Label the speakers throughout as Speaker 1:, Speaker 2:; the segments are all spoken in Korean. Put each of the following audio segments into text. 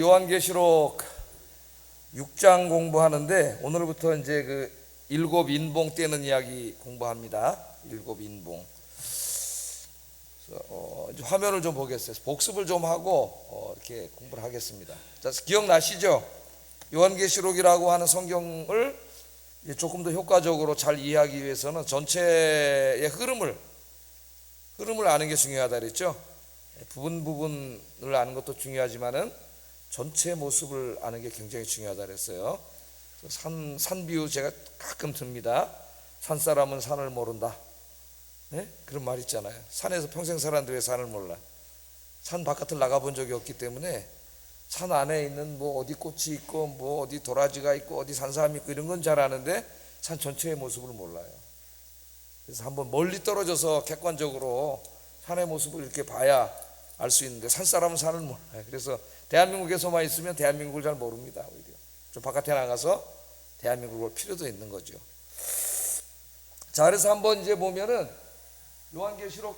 Speaker 1: 요한계시록 6장 공부하는데 오늘부터 이제 그 일곱 인봉 떼는 이야기 공부합니다. 일곱 인봉. 이제 화면을 좀 보겠어요. 복습을 좀 하고 이렇게 공부를 하겠습니다. 자, 기억나시죠? 요한계시록이라고 하는 성경을 조금 더 효과적으로 잘 이해하기 위해서는 전체의 흐름을 아는 게 중요하다 그랬죠. 부분을 아는 것도 중요하지만은 전체 모습을 아는 게 굉장히 중요하다 그랬어요. 산 비유 제가 가끔 듭니다. 산 사람은 산을 모른다. 네? 그런 말 있잖아요. 산에서 평생 살았는데 왜 산을 몰라? 산 바깥을 나가본 적이 없기 때문에 산 안에 있는 뭐 어디 꽃이 있고 뭐 어디 도라지가 있고 어디 산사람이 있고 이런 건 잘 아는데 산 전체의 모습을 몰라요. 그래서 한번 멀리 떨어져서 객관적으로 산의 모습을 이렇게 봐야 알 수 있는데 산 사람은 산을 몰라요. 그래서 대한민국에서만 있으면 대한민국을 잘 모릅니다. 오히려 좀 바깥에 나가서 대한민국을 볼 필요도 있는 거죠. 자, 그래서 한번 이제 보면은 요한계시록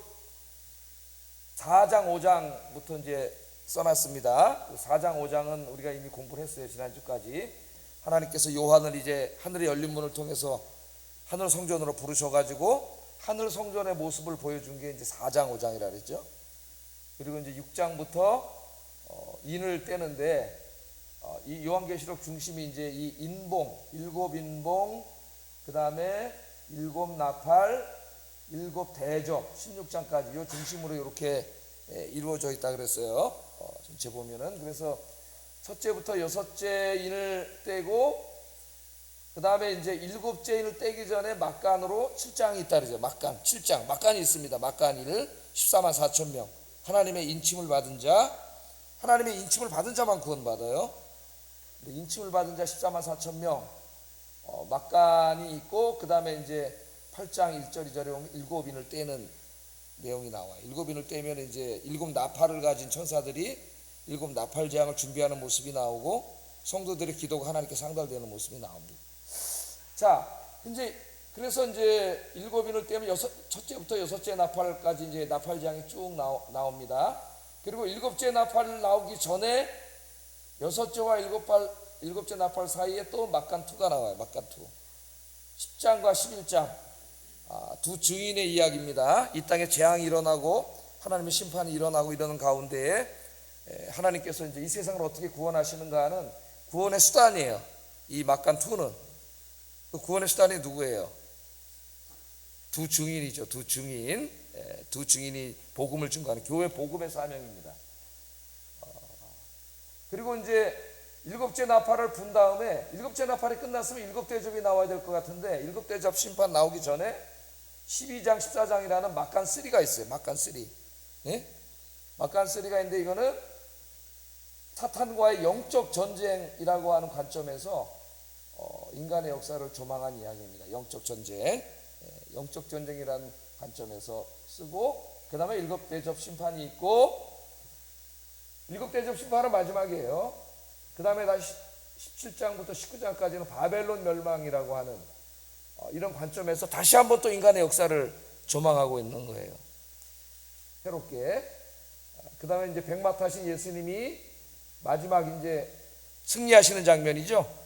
Speaker 1: 4장 5장부터 이제 써놨습니다. 4장 5장은 우리가 이미 공부를 했어요. 지난주까지 하나님께서 요한을 이제 하늘의 열린 문을 통해서 하늘 성전으로 부르셔가지고 하늘 성전의 모습을 보여준 게 이제 4장 5장이라 그랬죠. 그리고 이제 6장부터 인을 떼는데 이 요한계시록 중심이 이제 이 인봉, 일곱 인봉, 그 다음에 일곱 나팔, 일곱 대접, 16장까지 요 중심으로 이렇게 이루어져 있다 그랬어요. 전체 보면은. 그래서 첫째부터 여섯째 인을 떼고 그 다음에 이제 일곱째 인을 떼기 전에 막간으로 7장이 있다 그러죠. 막간, 7장, 막간이 있습니다. 막간 인을 14만 4천 명. 하나님의 인침을 받은 자, 하나님의 인침을 받은 자만 구원받아요. 인침을 받은 자 14만 4천 명, 막간이 있고 그 다음에 이제 8장 1절 2절에 보면 일곱 인을 떼는 내용이 나와요. 일곱 인을 떼면 이제 일곱 나팔을 가진 천사들이 일곱 나팔 재앙을 준비하는 모습이 나오고 성도들의 기도가 하나님께 상달되는 모습이 나옵니다. 자, 이제 그래서 이제 일곱 인을 떼면 첫째부터 여섯째 나팔까지 이제 나팔 재앙이 쭉 나옵니다. 그리고 일곱째 나팔 나오기 전에 여섯째와 일곱째 나팔 사이에 또 막간2가 나와요. 막간2. 10장과 11장. 두 증인의 이야기입니다. 이 땅에 재앙이 일어나고 하나님의 심판이 일어나고 이러는 가운데에 하나님께서 이제 이 세상을 어떻게 구원하시는가 하는 구원의 수단이에요. 이 막간2는. 그 구원의 수단이 누구예요? 두 증인이죠. 두 증인. 두 증인이 복음을 증거하는 교회 복음의 사명입니다. 그리고 이제 일곱째 나팔을 분 다음에 일곱째 나팔이 끝났으면 일곱 대접이 나와야 될 것 같은데 일곱 대접 심판 나오기 전에 12장 14장이라는 막간3가 있어요. 막간3. 예? 막간3가 있는데 이거는 사탄과의 영적 전쟁이라고 하는 관점에서 인간의 역사를 조망한 이야기입니다. 영적 전쟁. 영적 전쟁이라는 관점에서 쓰고 그 다음에 일곱 대접 심판이 있고 일곱 대접 심판은 마지막이에요. 그 다음에 다시 17장부터 19장까지는 바벨론 멸망이라고 하는 이런 관점에서 다시 한번 또 인간의 역사를 조망하고 있는 거예요. 새롭게. 그 다음에 이제 백마 타신 예수님이 마지막 이제 승리하시는 장면이죠.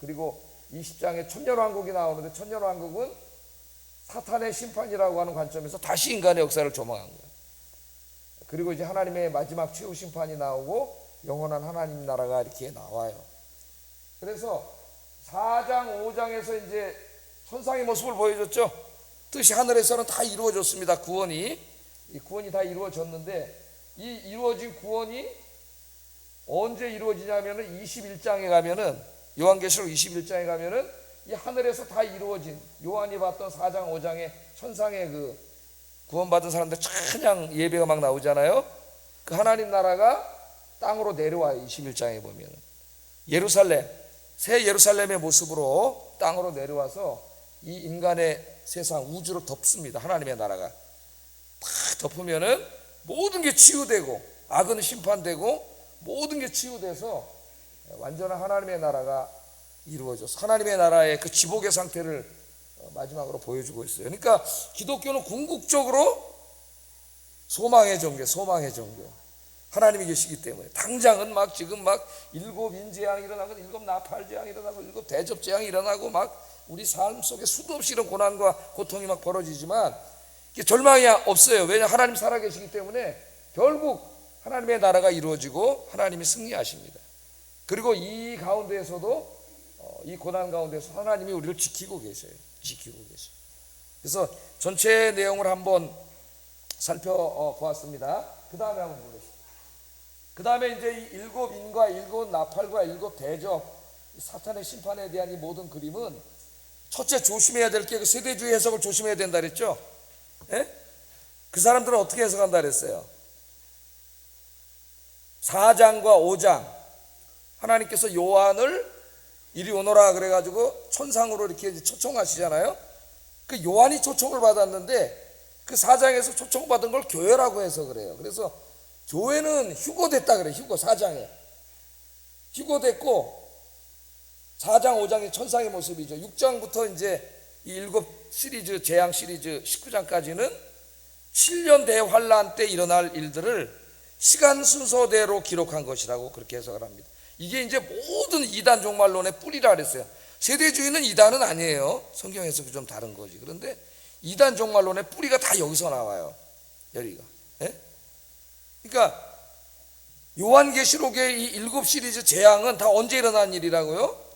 Speaker 1: 그리고 20장에 천년왕국이 나오는데 천년왕국은 사탄의 심판이라고 하는 관점에서 다시 인간의 역사를 조망한 거예요. 그리고 이제 하나님의 마지막 최후 심판이 나오고 영원한 하나님 나라가 이렇게 나와요. 그래서 4장 5장에서 이제 천상의 모습을 보여줬죠. 뜻이 하늘에서는 다 이루어졌습니다. 구원이 다 이루어졌는데 이 이루어진 구원이 언제 이루어지냐면은 21장에 가면은 요한계시록 21장에 가면은 이 하늘에서 다 이루어진 요한이 봤던 4장 5장의 천상의 그 구원받은 사람들 찬양 예배가 막 나오잖아요. 그 하나님 나라가 땅으로 내려와요. 21장에 보면 예루살렘, 새 예루살렘의 모습으로 땅으로 내려와서 이 인간의 세상 우주를 덮습니다. 하나님의 나라가 탁 덮으면은 모든 게 치유되고 악은 심판되고 모든 게 치유돼서 완전한 하나님의 나라가 이루어져서 하나님의 나라의 그 지복의 상태를 마지막으로 보여주고 있어요. 그러니까 기독교는 궁극적으로 소망의 종교. 하나님이 계시기 때문에. 당장은 막 지금 막 일곱 인재앙이 일어나고 일곱 나팔 재앙이 일어나고 일곱 대접 재앙이 일어나고 막 우리 삶 속에 수도 없이 이런 고난과 고통이 막 벌어지지만 절망이 없어요. 왜냐 하나님 살아계시기 때문에 결국 하나님의 나라가 이루어지고 하나님이 승리하십니다. 그리고 이 가운데에서도 이 고난 가운데서 하나님이 우리를 지키고 계셔요. 지키고 계셔요. 그래서 전체 내용을 한번 살펴보았습니다. 그 다음에 한번 보겠습니다. 그 다음에 이제 이 일곱 인과 일곱 나팔과 일곱 대접, 사탄의 심판에 대한 이 모든 그림은 첫째 조심해야 될 게 그 세대주의 해석을 조심해야 된다 그랬죠. 예? 그 사람들은 어떻게 해석한다 그랬어요? 4장과 5장 하나님께서 요한을 이리 오너라 그래가지고 천상으로 이렇게 초청하시잖아요. 그 요한이 초청을 받았는데 그 4장에서 초청받은 걸 교회라고 해석을 해요. 그래서 교회는 휴거됐다 그래요. 휴거 4장에 휴거됐고 4장 5장이 천상의 모습이죠. 6장부터 이제 이 일곱 시리즈 재앙 시리즈 19장까지는 7년 대환란 때 일어날 일들을 시간 순서대로 기록한 것이라고 그렇게 해석을 합니다. 이게 이제 모든 이단 종말론의 뿌리라 그랬어요. 세대주의는 이단은 아니에요. 성경 해석이 좀 다른 거지. 그런데 이단 종말론의 뿌리가 다 여기서 나와요. 여기가. 예? 그러니까 요한계시록의 이 일곱 시리즈 재앙은 다 언제 일어난 일이라고요?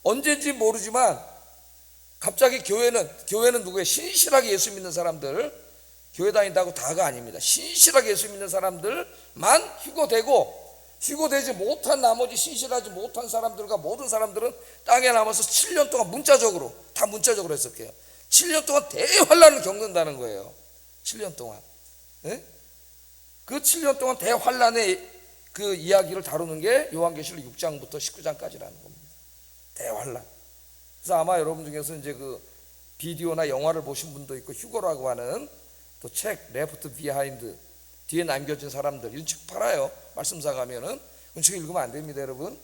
Speaker 1: 언제인지 모르지만 갑자기 교회는 누구예요? 신실하게 예수 믿는 사람들, 교회 다닌다고 다가 아닙니다. 신실하게 예수 믿는 사람들만 휴거되지 못한 나머지 신실하지 못한 사람들과 모든 사람들은 땅에 남아서 7년 동안 문자적으로 해석해요. 7년 동안 대환란을 겪는다는 거예요. 7년 동안. 네? 그 7년 동안 대환란의 그 이야기를 다루는 게 요한계시록 6장부터 19장까지라는 겁니다. 대환란. 그래서 아마 여러분 중에서 이제 그 비디오나 영화를 보신 분도 있고 휴거라고 하는 또 책 레프트 비하인드 뒤에 남겨진 사람들 이런 책 팔아요. 말씀사 가면은 그런 책 읽으면 안 됩니다, 여러분.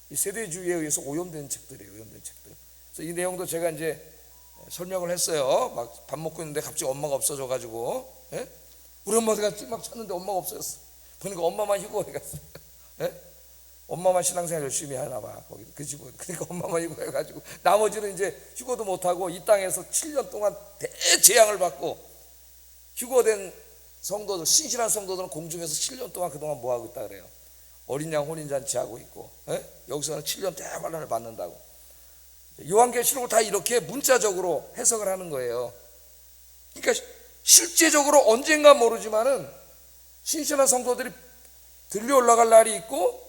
Speaker 1: 이 세대주의에 의해서 오염된 책들이에요. 오염된 책들. 그래서 이 내용도 제가 이제 설명을 했어요. 막 밥 먹고 있는데 갑자기 엄마가 없어져 가지고 예? 우리 엄마가 막 찾는데 엄마가 없어졌어. 보니까 엄마만 휴거해 갔어요. 예? 엄마만 신앙생활 열심히 하나 봐. 거기 그 집은. 그러니까 엄마만 휴거해 가지고 나머지는 이제 휴거도 못 하고 이 땅에서 7년 동안 대재앙을 받고 휴거된 성도들, 신실한 성도들은 공중에서 7년 동안 그동안 뭐 하고 있다 그래요? 어린 양 혼인잔치 하고 있고, 예? 여기서는 7년 대환란을 받는다고. 요한계시록을 다 이렇게 문자적으로 해석을 하는 거예요. 그러니까 실제적으로 언젠가 모르지만은 신실한 성도들이 들려 올라갈 날이 있고,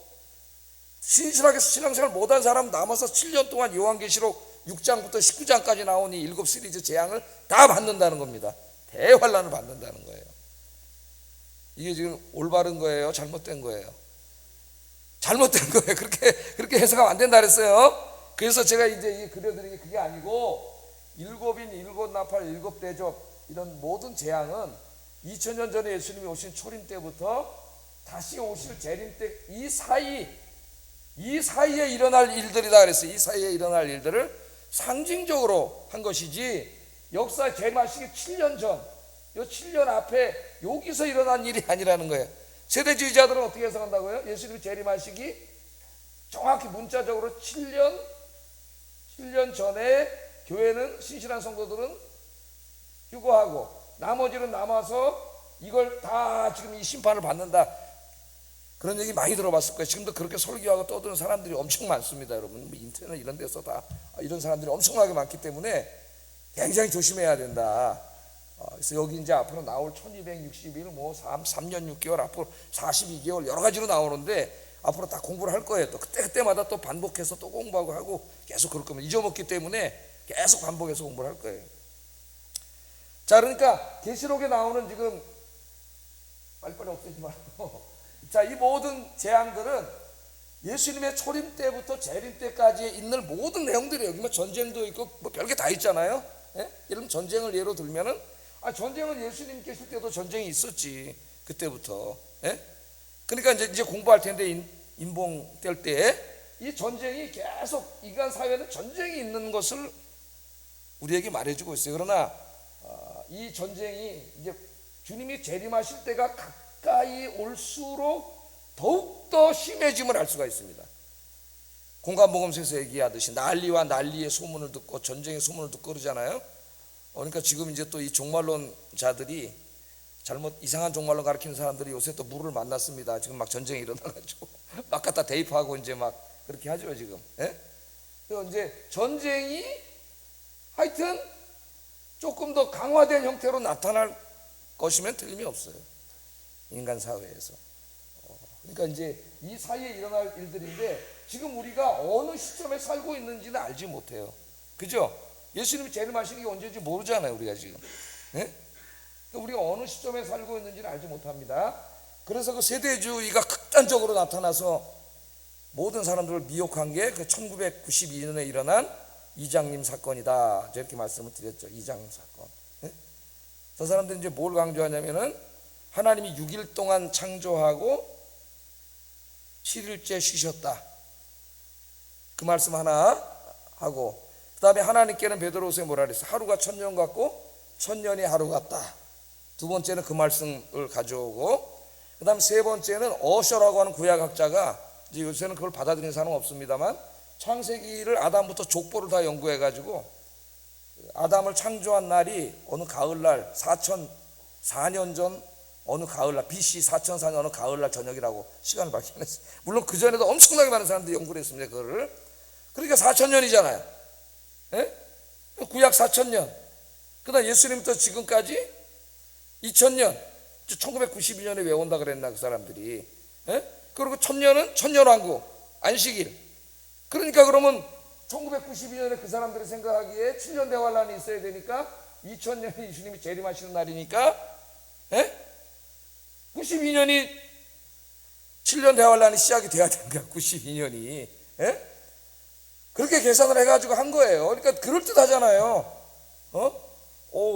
Speaker 1: 신실하게 신앙생활 못한 사람 남아서 7년 동안 요한계시록 6장부터 19장까지 나온 이 일곱 시리즈 재앙을 다 받는다는 겁니다. 대환란을 받는다는 거예요. 이게 지금 올바른 거예요? 잘못된 거예요? 잘못된 거예요. 그렇게 해석하면 안 된다 그랬어요. 그래서 제가 이제 그려드린 게 그게 아니고 일곱인, 일곱 나팔, 일곱 대접 이런 모든 재앙은 2000년 전에 예수님이 오신 초림 때부터 다시 오실 재림 때 이 사이에 일어날 일들이다 그랬어요. 이 사이에 일어날 일들을 상징적으로 한 것이지 역사 재림하시기 7년 전, 요 7년 앞에 여기서 일어난 일이 아니라는 거예요. 세대주의자들은 어떻게 해석한다고요? 예수님이 재림하시기 정확히 문자적으로 7년 전에 교회는 신실한 성도들은 휴거하고 나머지는 남아서 이걸 다 지금 이 심판을 받는다. 그런 얘기 많이 들어봤을 거예요. 지금도 그렇게 설교하고 떠드는 사람들이 엄청 많습니다. 여러분 인터넷 이런 데서 다 이런 사람들이 엄청나게 많기 때문에 굉장히 조심해야 된다. 그래서 여기 이제 앞으로 나올 1260일 뭐 3년 6개월 앞으로 42개월 여러 가지로 나오는데 앞으로 다 공부를 할 거예요. 또 그때마다 또 반복해서 또 공부하고 하고 계속 그럴 겁니다. 잊어먹기 때문에 계속 반복해서 공부를 할 거예요. 자, 그러니까 계시록에 나오는 지금 빨리빨리 없애지 말고 자, 이 모든 재앙들은 예수님의 초림 때부터 재림 때까지 있는 모든 내용들이에요. 여기 뭐 전쟁도 있고 뭐 별게 다 있잖아요. 예? 이런 전쟁을 예로 들면은 전쟁은 예수님 계실 때도 전쟁이 있었지. 그때부터. 예? 그러니까 이제 공부할 텐데 인봉될 때 이 전쟁이 계속 인간 사회는 전쟁이 있는 것을 우리에게 말해주고 있어요. 그러나 이 전쟁이 이제 주님이 재림하실 때가 가까이 올수록 더욱더 심해짐을 알 수가 있습니다. 공간복음서에서 얘기하듯이 난리와 난리의 소문을 듣고 전쟁의 소문을 듣고 그러잖아요. 그러니까 지금 이제 또 이 종말론자들이 잘못 이상한 종말론 가르치는 사람들이 요새 또 물을 만났습니다. 지금 막 전쟁이 일어나가지고 막 갖다 대입하고 이제 막 그렇게 하죠 지금. 예? 그래서 이제 전쟁이 하여튼 조금 더 강화된 형태로 나타날 것이면 틀림이 없어요. 인간 사회에서. 그러니까 이제 이 사이에 일어날 일들인데 지금 우리가 어느 시점에 살고 있는지는 알지 못해요. 그죠? 예수님이 재림하시는 게 언제인지 모르잖아요 우리가 지금. 예? 우리가 어느 시점에 살고 있는지는 알지 못합니다. 그래서 그 세대주의가 극단적으로 나타나서 모든 사람들을 미혹한 게 그 1992년에 일어난 이장님 사건이다. 이렇게 말씀을 드렸죠. 이장님 사건. 예? 저 사람들이 이제 뭘 강조하냐면은 하나님이 6일 동안 창조하고 7일째 쉬셨다. 그 말씀 하나 하고 그 다음에 하나님께는 베드로후서에 뭐라 그랬어요? 하루가 1000년 같고 1000년이 하루 같다. 두 번째는 그 말씀을 가져오고 그 다음 세 번째는 어셔라고 하는 구약학자가 이제 요새는 그걸 받아들이는 사람은 없습니다만 창세기를 아담부터 족보를 다 연구해가지고 아담을 창조한 날이 어느 가을날 4004년 전 어느 가을날 BC 4004년 어느 가을날 저녁이라고 시간을 발견했어요. 물론 그전에도 엄청나게 많은 사람들이 연구를 했습니다. 그거를. 그러니까 4000년이잖아요. 예? 구약 4000년 그 다음 예수님부터 지금까지 2000년 1992년에 왜 온다 그랬나 그 사람들이. 예? 그리고 1000년은 천년왕국 안식일. 그러니까 그러면 1992년에 그 사람들이 생각하기에 7년 대환란이 있어야 되니까 2000년이 예수님이 재림하시는 날이니까 92년이 7년 대환란이 시작이 돼야 된다. 92년이 그렇게 계산을 해가지고 한 거예요. 그러니까 그럴듯하잖아요.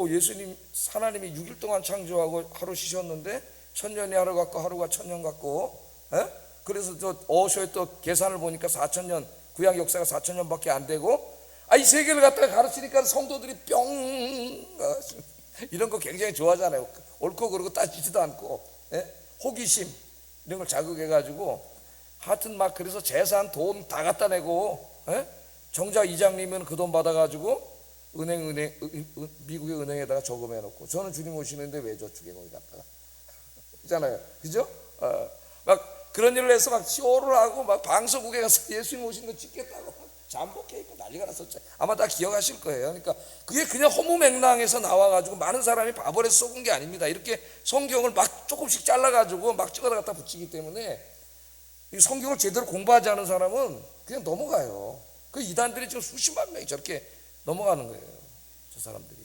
Speaker 1: 예수님 하나님이 6일 동안 창조하고 하루 쉬셨는데 1000년이 하루 같고 하루가 1000년 같고 그래서 저 어쇼에 또 계산을 보니까 4000년 구약 역사가 4000년밖에 안 되고 이 세계를 갖다가 가르치니까 성도들이 뿅 이런 거 굉장히 좋아하잖아요. 옳고 그르고 따지지도 않고 호기심 이런 걸 자극해가지고 하여튼 막 그래서 재산 돈 다 갖다 내고 정작 이장님은 그 돈 받아가지고 미국의 은행에다가 저금해 놓고 저는 주님 오시는데 왜 저축해 거기 갖다가 있잖아요. 그죠? 막 그런 일을 해서 막 쇼를 하고 막 방송국에 가서 예수님 오시는 거 찍겠다고 잠복해 있고 난리가 났었죠. 아마 다 기억하실 거예요. 그러니까 그게 그냥 허무맹랑해서 나와가지고 많은 사람이 바보를 해서 속은 게 아닙니다. 이렇게 성경을 막 조금씩 잘라가지고 막 찍어다 갖다 붙이기 때문에 이 성경을 제대로 공부하지 않은 사람은 그냥 넘어가요. 그 이단들이 지금 수십만 명이 저렇게 넘어가는 거예요. 저 사람들이.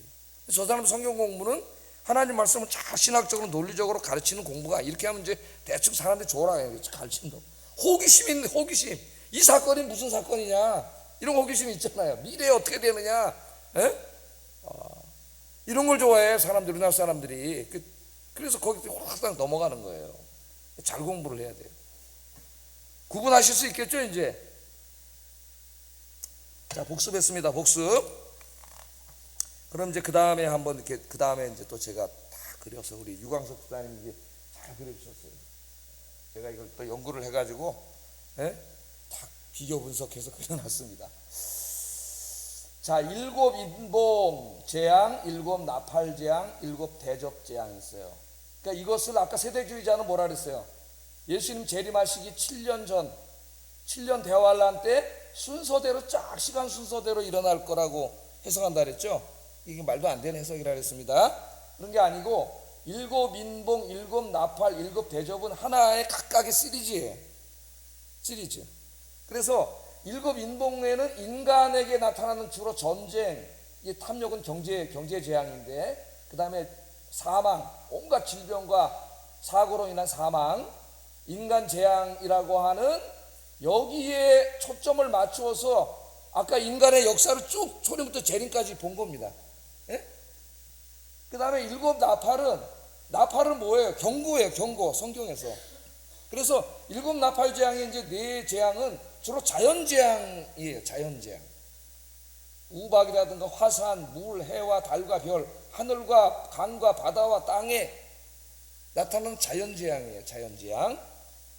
Speaker 1: 저 사람 성경 공부는 하나님 말씀을 잘 신학적으로 논리적으로 가르치는 공부가 이렇게 하면 이제 대충 사람들이 좋아해요. 가르친다. 호기심 있는 호기심. 이 사건이 무슨 사건이냐 이런 호기심이 있잖아요. 미래에 어떻게 되느냐 이런 걸 좋아해 사람들 우리나라 사람들이. 그래서 거기 항상 넘어가는 거예요. 잘 공부를 해야 돼요. 구분하실 수 있겠죠 이제. 자 복습했습니다. 복습. 그럼 이제 그 다음에 한번 이렇게 그 다음에 이제 또 제가 다 그려서 우리 유광석 부사님이 이게 잘 그려주셨어요. 제가 이걸 또 연구를 해가지고 다 비교 분석해서 그려놨습니다. 자, 7 인봉 재앙, 7 나팔 재앙, 7 대접 재앙이 있어요. 그러니까 이것을 아까 세대주의자는 뭐라 그랬어요? 예수님 재림하시기 7년 전, 7년 대환란 때 순서대로 쫙 시간 순서대로 일어날 거라고 해석한다 그랬죠. 이게 말도 안 되는 해석이라 그랬습니다. 그런 게 아니고 7 인봉, 7 나팔, 7 대접은 하나의 각각의 시리즈예요. 시리즈. 그래서 7 인봉에는 인간에게 나타나는 주로 전쟁, 탐욕은 경제 재앙인데, 그 다음에 사망, 온갖 질병과 사고로 인한 사망, 인간 재앙이라고 하는 여기에 초점을 맞추어서 아까 인간의 역사를 쭉 초림부터 재림까지 본 겁니다. 그 다음에 7 나팔은 뭐예요? 경고예요. 경고 성경에서. 그래서 7 나팔 재앙의 이제 네 재앙은 주로 자연재앙이에요. 자연재앙. 우박이라든가 화산, 물, 해와 달과 별, 하늘과 강과 바다와 땅에 나타나는 자연재앙이에요. 자연재앙.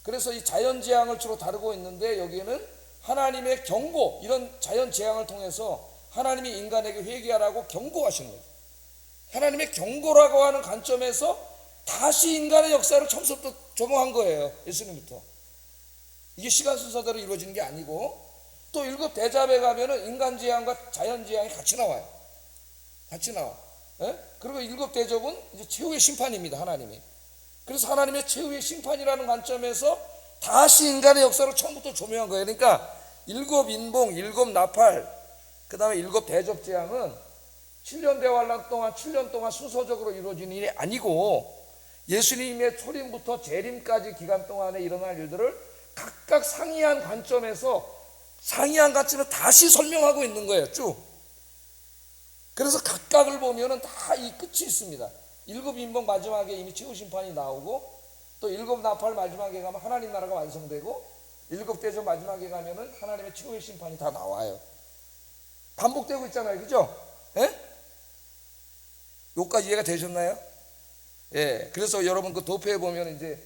Speaker 1: 그래서 이 자연재앙을 주로 다루고 있는데 여기에는 하나님의 경고, 이런 자연재앙을 통해서 하나님이 인간에게 회개하라고 경고하시는 거죠. 하나님의 경고라고 하는 관점에서 다시 인간의 역사를 처음부터 조명한 거예요. 예수님부터. 이게 시간 순서대로 이루어지는 게 아니고, 또 일곱 대접에 가면은 인간 재앙과 자연 재앙이 같이 나와요. 같이 나와. 예? 그리고 일곱 대접은 이제 최후의 심판입니다. 하나님이. 그래서 하나님의 최후의 심판이라는 관점에서 다시 인간의 역사를 처음부터 조명한 거예요. 그러니까 일곱 인봉, 일곱 나팔, 그 다음에 일곱 대접 재앙은 7년 대환란 동안 7년 동안 순서적으로 이루어진 일이 아니고 예수님의 초림부터 재림까지 기간 동안에 일어날 일들을 각각 상이한 관점에서 다시 설명하고 있는 거예요. 쭉. 그래서 각각을 보면은 다 이 끝이 있습니다. 일곱 인봉 마지막에 이미 최후 심판이 나오고, 또 일곱 나팔 마지막에 가면 하나님 나라가 완성되고, 일곱 대접 마지막에 가면은 하나님의 최후의 심판이 다 나와요. 반복되고 있잖아요. 그죠? 예? 여기까지 이해가 되셨나요? 예. 그래서 여러분 그 도표에 보면 이제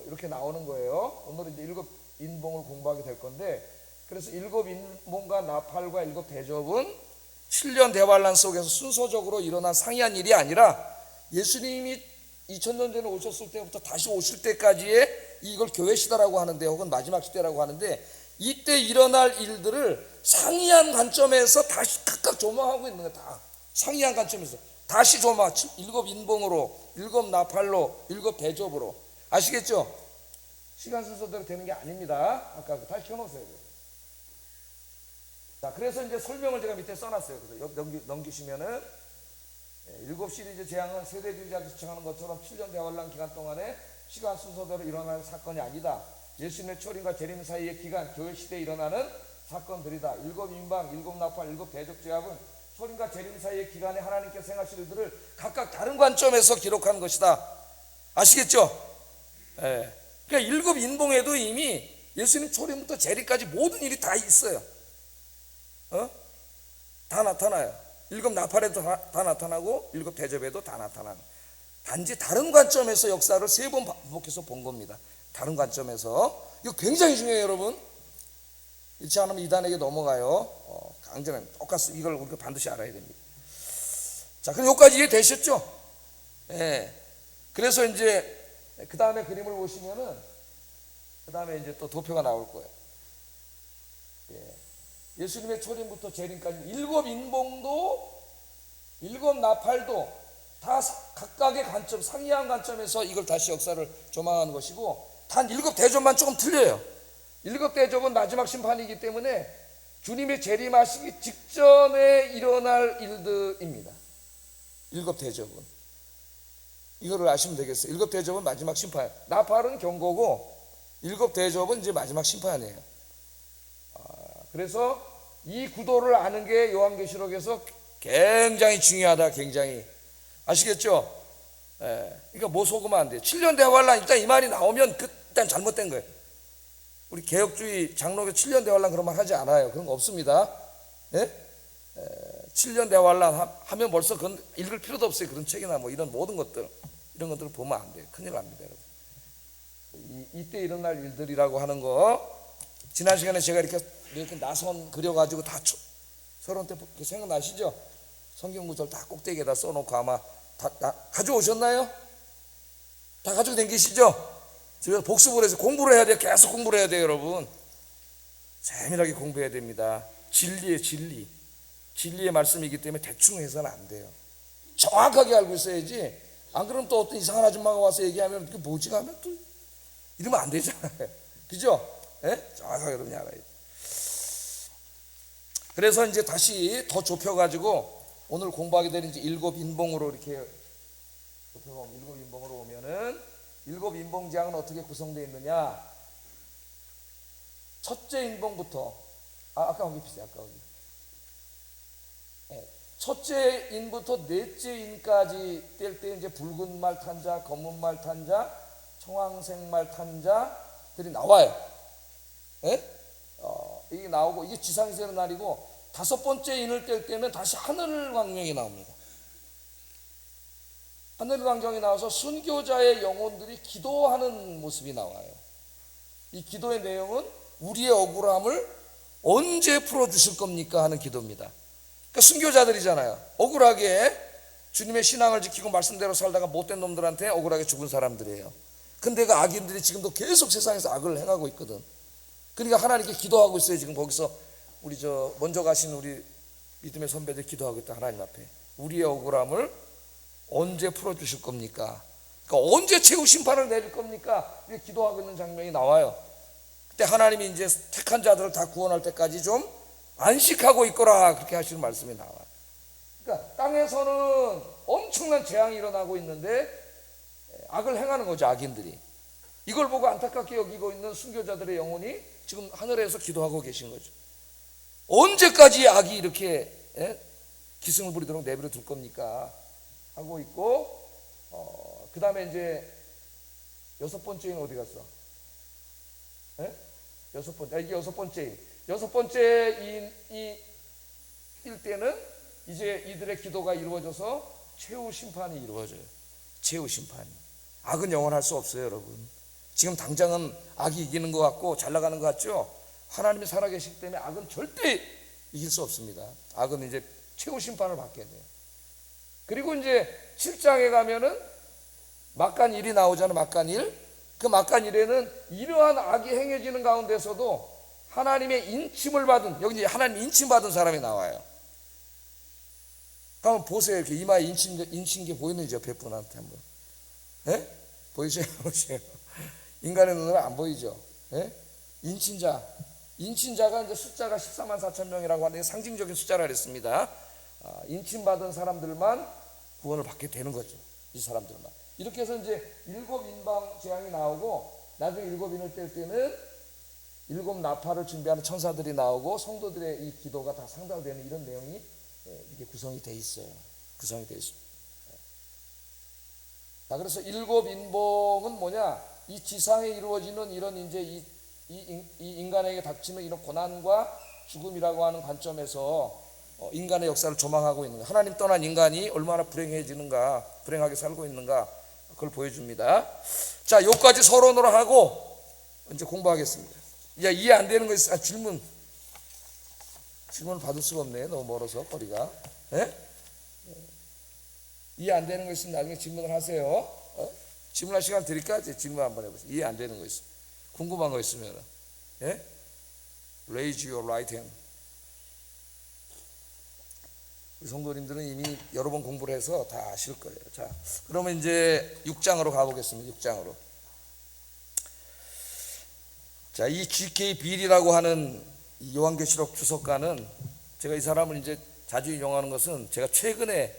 Speaker 1: 이렇게 나오는 거예요. 오늘은 이제 일곱 인봉을 공부하게 될 건데, 그래서 일곱 인봉과 나팔과 일곱 대접은 7년 대환란 속에서 순서적으로 일어난 상이한 일이 아니라 예수님이 2000년 전에 오셨을 때부터 다시 오실 때까지의 이걸 교회 시대라고 하는데, 혹은 마지막 시대라고 하는데, 이때 일어날 일들을 상이한 관점에서 다시 각각 조망하고 있는 거예요. 다 상이한 관점에서 다시 조망. 일곱 인봉으로, 일곱 나팔로, 일곱 대접으로. 아시겠죠? 시간 순서대로 되는 게 아닙니다. 아까 다시 켜놓으세요. 자, 그래서 이제 설명을 제가 밑에 써놨어요. 그래서 넘기시면은, 일곱 시리즈 재앙은 세대주의자가 주장하는 것처럼 7년 대환란 기간 동안에 시간 순서대로 일어나는 사건이 아니다. 예수님의 초림과 재림 사이의 기간, 교회 시대에 일어나는 사건들이다. 일곱 인방, 일곱 나팔, 일곱 대접 제압은 초림과 재림 사이의 기간에 하나님께서 행하실 일들을 각각 다른 관점에서 기록한 것이다. 아시겠죠? 예. 그러니까 일곱 인봉에도 이미 예수님 초림부터 재림까지 모든 일이 다 있어요. 다 나타나요. 일곱 나팔에도 다 나타나고 일곱 대접에도 다 나타나는. 단지 다른 관점에서 역사를 세 번 반복해서 본 겁니다. 다른 관점에서. 이거 굉장히 중요해요, 여러분. 잃지 않으면 이단에게 넘어가요. 강제는 똑같습니다. 이걸 우리가 반드시 알아야 됩니다. 자, 그럼 여기까지 이해되셨죠? 예. 그래서 이제 그 다음에 그림을 보시면은 그 다음에 이제 또 도표가 나올 거예요. 예. 예수님의 초림부터 재림까지 일곱 인봉도 일곱 나팔도 다 각각의 관점, 상이한 관점에서 이걸 다시 역사를 조망하는 것이고, 단 일곱 대접만 조금 틀려요. 일곱 대접은 마지막 심판이기 때문에 주님의 재림하시기 직전에 일어날 일들입니다. 일곱 대접은 이거를 아시면 되겠어요. 일곱 대접은 마지막 심판, 나팔은 경고고 일곱 대접은 이제 마지막 심판이에요. 그래서 이 구도를 아는 게 요한계시록에서 굉장히 중요하다. 굉장히. 아시겠죠? 예. 그러니까 뭐 속으면 안 돼요. 7년 대환란 일단 이 말이 나오면 일단 잘못된 거예요. 우리 개혁주의 장로교 7년 대환란 그런 말 하지 않아요. 그런 거 없습니다. 예? 7년 대환란 하면 벌써 그건 읽을 필요도 없어요. 그런 책이나 뭐 이런 모든 것들, 이런 것들을 보면 안 돼요. 큰일 납니다, 여러분. 이때 일어날 일들이라고 하는 거, 지난 시간에 제가 이렇게 나선 그려가지고 다 서론때 생각나시죠? 성경 구절 다 꼭대기에다 써놓고 아마 다 가져오셨나요? 다 가지고 다니시죠? 집에서 복습을 해서 공부를 해야 돼요. 계속 공부를 해야 돼요, 여러분. 재미나게 공부해야 됩니다. 진리의 진리, 진리의 말씀이기 때문에 대충 해서는 안 돼요. 정확하게 알고 있어야지. 안 그러면 또 어떤 이상한 아줌마가 와서 얘기하면 그게 뭐지 하면 또 이러면 안 되잖아요. 그죠? 예? 정확하게 여러분이 알아야 돼요. 그래서 이제 다시 더 좁혀가지고 오늘 공부하게 되는 이제 일곱 인봉으로 이렇게 좁혀보면, 일곱 인봉으로 오면은 일곱 인봉장은 어떻게 구성되어 있느냐? 첫째 인봉부터 아까 거기 비슷해. 아까 거기. 네. 첫째 인부터 넷째 인까지 뗄 때 이제 붉은 말 탄자, 검은 말 탄자, 청황색 말 탄자들이 나와요. 네? 이게 나오고, 이게 지상에서 일어난 날이고, 다섯 번째 인을 뗄 때는 다시 하늘 광명이 나옵니다. 하늘 왕정이 나와서 순교자의 영혼들이 기도하는 모습이 나와요. 이 기도의 내용은 우리의 억울함을 언제 풀어주실 겁니까 하는 기도입니다. 그러니까 순교자들이잖아요. 억울하게 주님의 신앙을 지키고 말씀대로 살다가 못된 놈들한테 억울하게 죽은 사람들이에요. 근데 그 악인들이 지금도 계속 세상에서 악을 행하고 있거든. 그러니까 하나님께 기도하고 있어요. 지금 거기서 우리 먼저 가신 우리 믿음의 선배들 기도하고 있다. 하나님 앞에 우리의 억울함을 언제 풀어주실 겁니까? 그러니까 언제 최후 심판을 내릴 겁니까? 이렇게 기도하고 있는 장면이 나와요. 그때 하나님이 이제 택한 자들을 다 구원할 때까지 좀 안식하고 있거라 그렇게 하시는 말씀이 나와요. 그러니까 땅에서는 엄청난 재앙이 일어나고 있는데 악을 행하는 거죠. 악인들이. 이걸 보고 안타깝게 여기고 있는 순교자들의 영혼이 지금 하늘에서 기도하고 계신 거죠. 언제까지 악이 이렇게 기승을 부리도록 내버려 둘 겁니까? 하고 있고, 그 다음에 이제 여섯 번째는 어디 갔어? 여섯 번째, 이게 여섯 번째 일 때는 이제 이들의 기도가 이루어져서 최후 심판이 이루어져요. 최후 심판이. 악은 영원할 수 없어요, 여러분. 지금 당장은 악이 이기는 것 같고 잘 나가는 것 같죠? 하나님이 살아계시기 때문에 악은 절대 이길 수 없습니다. 악은 이제 최후 심판을 받게 돼요. 그리고 이제 7장에 가면은 막간일이 나오잖아요. 막간일. 그 막간일에는 이러한 악이 행해지는 가운데서도 하나님의 인침을 받은, 여기 이제 하나님 인침받은 사람이 나와요. 한번 보세요. 이렇게 이마에 인친 게 보이는지 옆에 분한테 한번. 보이세요? 인간의 눈으로 안 보이죠? 인친자가 이제 숫자가 14만 4천 명이라고 하는데 상징적인 숫자라 그랬습니다. 인침받은 사람들만 구원을 받게 되는 거죠. 이 사람들만. 이렇게 해서 이제 7 인방 재앙이 나오고 나중에 7 인을 뗄 때는 7 나팔을 준비하는 천사들이 나오고 성도들의 이 기도가 다 상달되는 이런 내용이 이게 구성이 돼 있어요. 구성이 돼 있습니다. 자, 그래서 7 인봉은 뭐냐? 이 지상에 이루어지는 이런 이제 이 인간에게 닥치는 이런 고난과 죽음이라고 하는 관점에서 인간의 역사를 조망하고 있는 거예요. 하나님 떠난 인간이 얼마나 불행해지는가, 불행하게 살고 있는가, 그걸 보여줍니다. 자, 여기까지 서론으로 하고 이제 공부하겠습니다. 야, 이해 안 되는 거 있어? 질문을 받을 수가 없네. 너무 멀어서 거리가. 이해 안 되는 거 있으면 나중에 질문을 하세요. 질문할 시간 드릴까? 질문 한번 해보세요. 이해 안 되는 거 있으면, 궁금한 거 있으면 Raise your right hand. 우리 성도님들은 이미 여러 번 공부를 해서 다 아실 거예요. 자, 그러면 이제 6장으로 가보겠습니다. 6장으로. 자, 이 G.K. 빌이라고 하는 이 요한계시록 주석가는, 제가 이 사람을 이제 자주 인용하는 것은 제가 최근에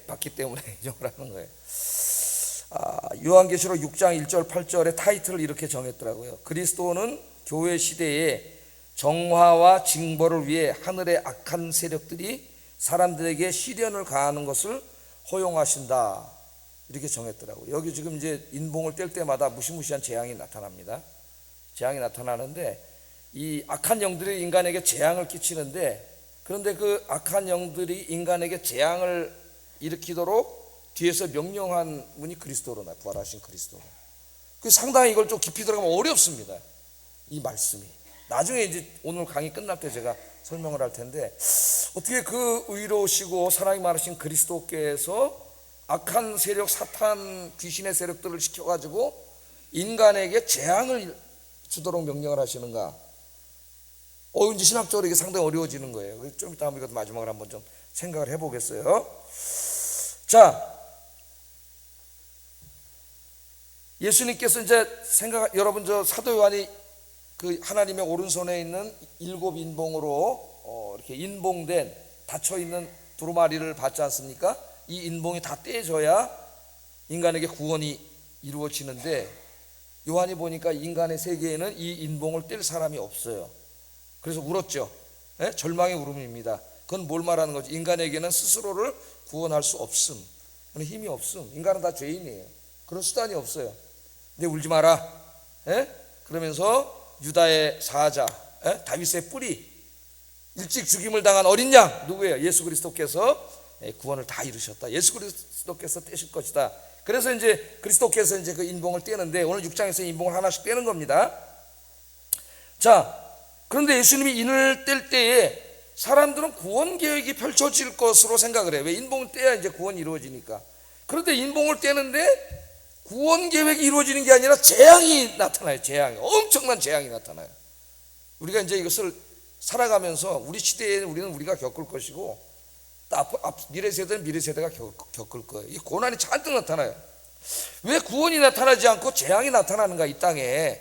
Speaker 1: 봤기 때문에 인용을 하는 거예요. 요한계시록 6장 1절 8절의 타이틀을 이렇게 정했더라고요. 그리스도는 교회 시대에 정화와 징벌을 위해 하늘의 악한 세력들이 사람들에게 시련을 가하는 것을 허용하신다, 이렇게 정했더라고요. 여기 지금 이제 인봉을 뗄 때마다 무시무시한 재앙이 나타납니다. 재앙이 나타나는데 이 악한 영들이 인간에게 재앙을 끼치는데, 그런데 그 악한 영들이 인간에게 재앙을 일으키도록 뒤에서 명령한 분이 그리스도로, 부활하신 그리스도. 그 상당히 이걸 좀 깊이 들어가면 어렵습니다. 이 말씀이. 나중에 이제 오늘 강의 끝날 때 제가 설명을 할 텐데, 어떻게 그 의로우시고 사랑이 많으신 그리스도께서 악한 세력, 사탄, 귀신의 세력들을 시켜가지고 인간에게 재앙을 주도록 명령을 하시는가? 이제 신학적으로 이게 상당히 어려워지는 거예요. 그래서 좀 이따 한번 이것도 마지막으로 한번 좀 생각을 해보겠어요. 자, 예수님께서 이제 여러분 사도 요한이 그 하나님의 오른손에 있는 7 인봉으로 이렇게 인봉된 닫혀 있는 두루마리를 받지 않습니까? 이 인봉이 다 떼져야 인간에게 구원이 이루어지는데, 요한이 보니까 인간의 세계에는 이 인봉을 뗄 사람이 없어요. 그래서 울었죠. 절망의 울음입니다. 그건 뭘 말하는 거죠? 인간에게는 스스로를 구원할 수 없음, 그런 힘이 없음. 인간은 다 죄인이에요. 그런 수단이 없어요. 근데 울지 마라. 그러면서 유다의 사자, 다윗의 뿌리, 일찍 죽임을 당한 어린 양, 누구예요? 예수 그리스도께서 구원을 다 이루셨다. 예수 그리스도께서 떼실 것이다. 그래서 이제 그리스도께서 이제 그 인봉을 떼는데 오늘 6장에서 인봉을 하나씩 떼는 겁니다. 자, 그런데 예수님이 인을 뗄 때에 사람들은 구원 계획이 펼쳐질 것으로 생각을 해요. 왜? 인봉을 떼야 이제 구원이 이루어지니까. 그런데 인봉을 떼는데 구원 계획이 이루어지는 게 아니라 재앙이 나타나요. 재앙이, 엄청난 재앙이 나타나요. 우리가 이제 이것을 살아가면서 우리 시대에 우리는 우리가 겪을 것이고 또 미래 세대는 미래 세대가 겪을 거예요. 이 고난이 잔뜩 나타나요. 왜 구원이 나타나지 않고 재앙이 나타나는가 이 땅에,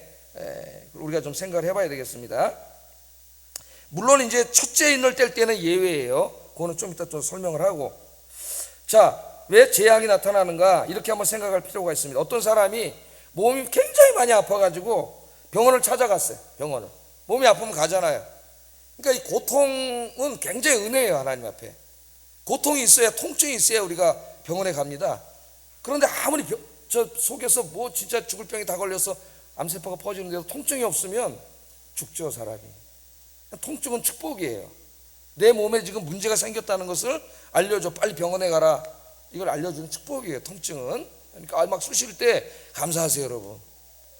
Speaker 1: 우리가 좀 생각을 해봐야 되겠습니다. 물론 이제 첫째 인을 뗄 때는 예외예요. 그거는 좀 이따 또 설명을 하고. 자, 왜 재앙이 나타나는가 이렇게 한번 생각할 필요가 있습니다. 어떤 사람이 몸이 굉장히 많이 아파가지고 병원을 찾아갔어요. 병원을. 몸이 아프면 가잖아요. 그러니까 이 고통은 굉장히 은혜예요. 하나님 앞에 고통이 있어야, 통증이 있어야 우리가 병원에 갑니다. 그런데 아무리 저 속에서 뭐 진짜 죽을 병이 다 걸려서 암세포가 퍼지는데도 통증이 없으면 죽죠, 사람이. 통증은 축복이에요. 내 몸에 지금 문제가 생겼다는 것을 알려줘. 빨리 병원에 가라. 이걸 알려주는 축복이에요, 통증은. 그러니까 막 쑤실 때 감사하세요, 여러분.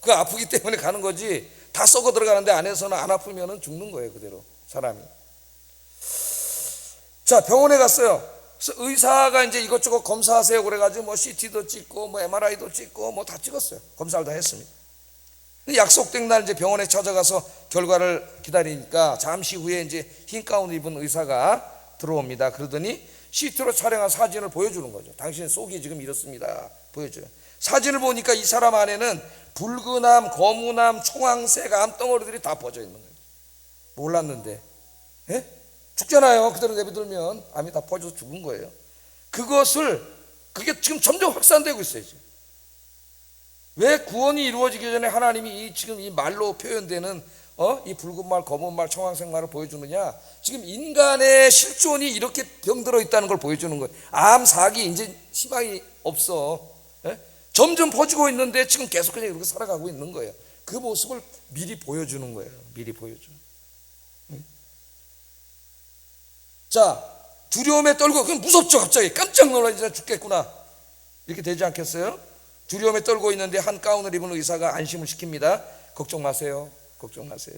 Speaker 1: 그 아프기 때문에 가는 거지. 다 썩어 들어가는데 안에서는 안 아프면 죽는 거예요, 그대로 사람이. 자, 병원에 갔어요. 그래서 의사가 이제 이것저것 검사하세요 그래가지고 뭐 CT도 찍고 뭐 MRI도 찍고 뭐 다 찍었어요. 검사를 다 했습니다. 약속된 날 이제 병원에 찾아가서 결과를 기다리니까 잠시 후에 이제 흰 가운 입은 의사가 들어옵니다. 그러더니 CT로 촬영한 사진을 보여주는 거죠. 당신 속이 지금 이렇습니다. 보여줘요. 사진을 보니까 이 사람 안에는 붉은암, 검은암, 청황색 암 덩어리들이 다 퍼져 있는 거예요. 몰랐는데, 예? 죽잖아요. 그대로 내비두면 암이 다 퍼져서 죽은 거예요. 그게 지금 점점 확산되고 있어요. 지금. 왜? 구원이 이루어지기 전에 하나님이 지금 이 말로 표현되는 이 붉은 말, 검은 말, 청황색 말을 보여주느냐? 지금 인간의 실존이 이렇게 병들어 있다는 걸 보여주는 거예요. 암, 사기 이제 희망이 없어. 예? 점점 퍼지고 있는데 지금 계속 그냥 이렇게 살아가고 있는 거예요. 그 모습을 미리 보여주는 거예요. 미리 보여줘. 자, 두려움에 떨고, 그럼 무섭죠. 갑자기 깜짝 놀라 이제 죽겠구나 이렇게 되지 않겠어요? 두려움에 떨고 있는데 한 가운을 입은 의사가 안심을 시킵니다. 걱정 마세요. 걱정 마세요.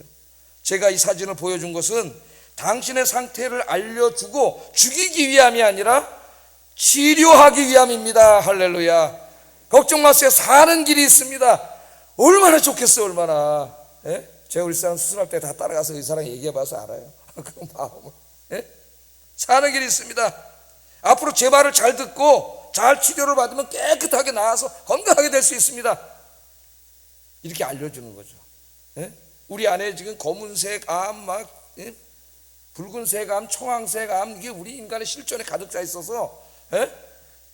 Speaker 1: 제가 이 사진을 보여준 것은 당신의 상태를 알려주고 죽이기 위함이 아니라 치료하기 위함입니다. 할렐루야. 걱정 마세요. 사는 길이 있습니다. 얼마나 좋겠어요. 얼마나. 예? 제가 우리 사람 수술할 때 다 따라가서 의사랑 얘기해봐서 알아요. 그 마음을. 예? 사는 길이 있습니다. 앞으로 제 말을 잘 듣고 잘 치료를 받으면 깨끗하게 나아서 건강하게 될 수 있습니다. 이렇게 알려주는 거죠. 예? 우리 안에 지금 검은색 암, 예? 붉은색 암, 청황색 암, 이게 우리 인간의 실존에 가득 차 있어서, 예?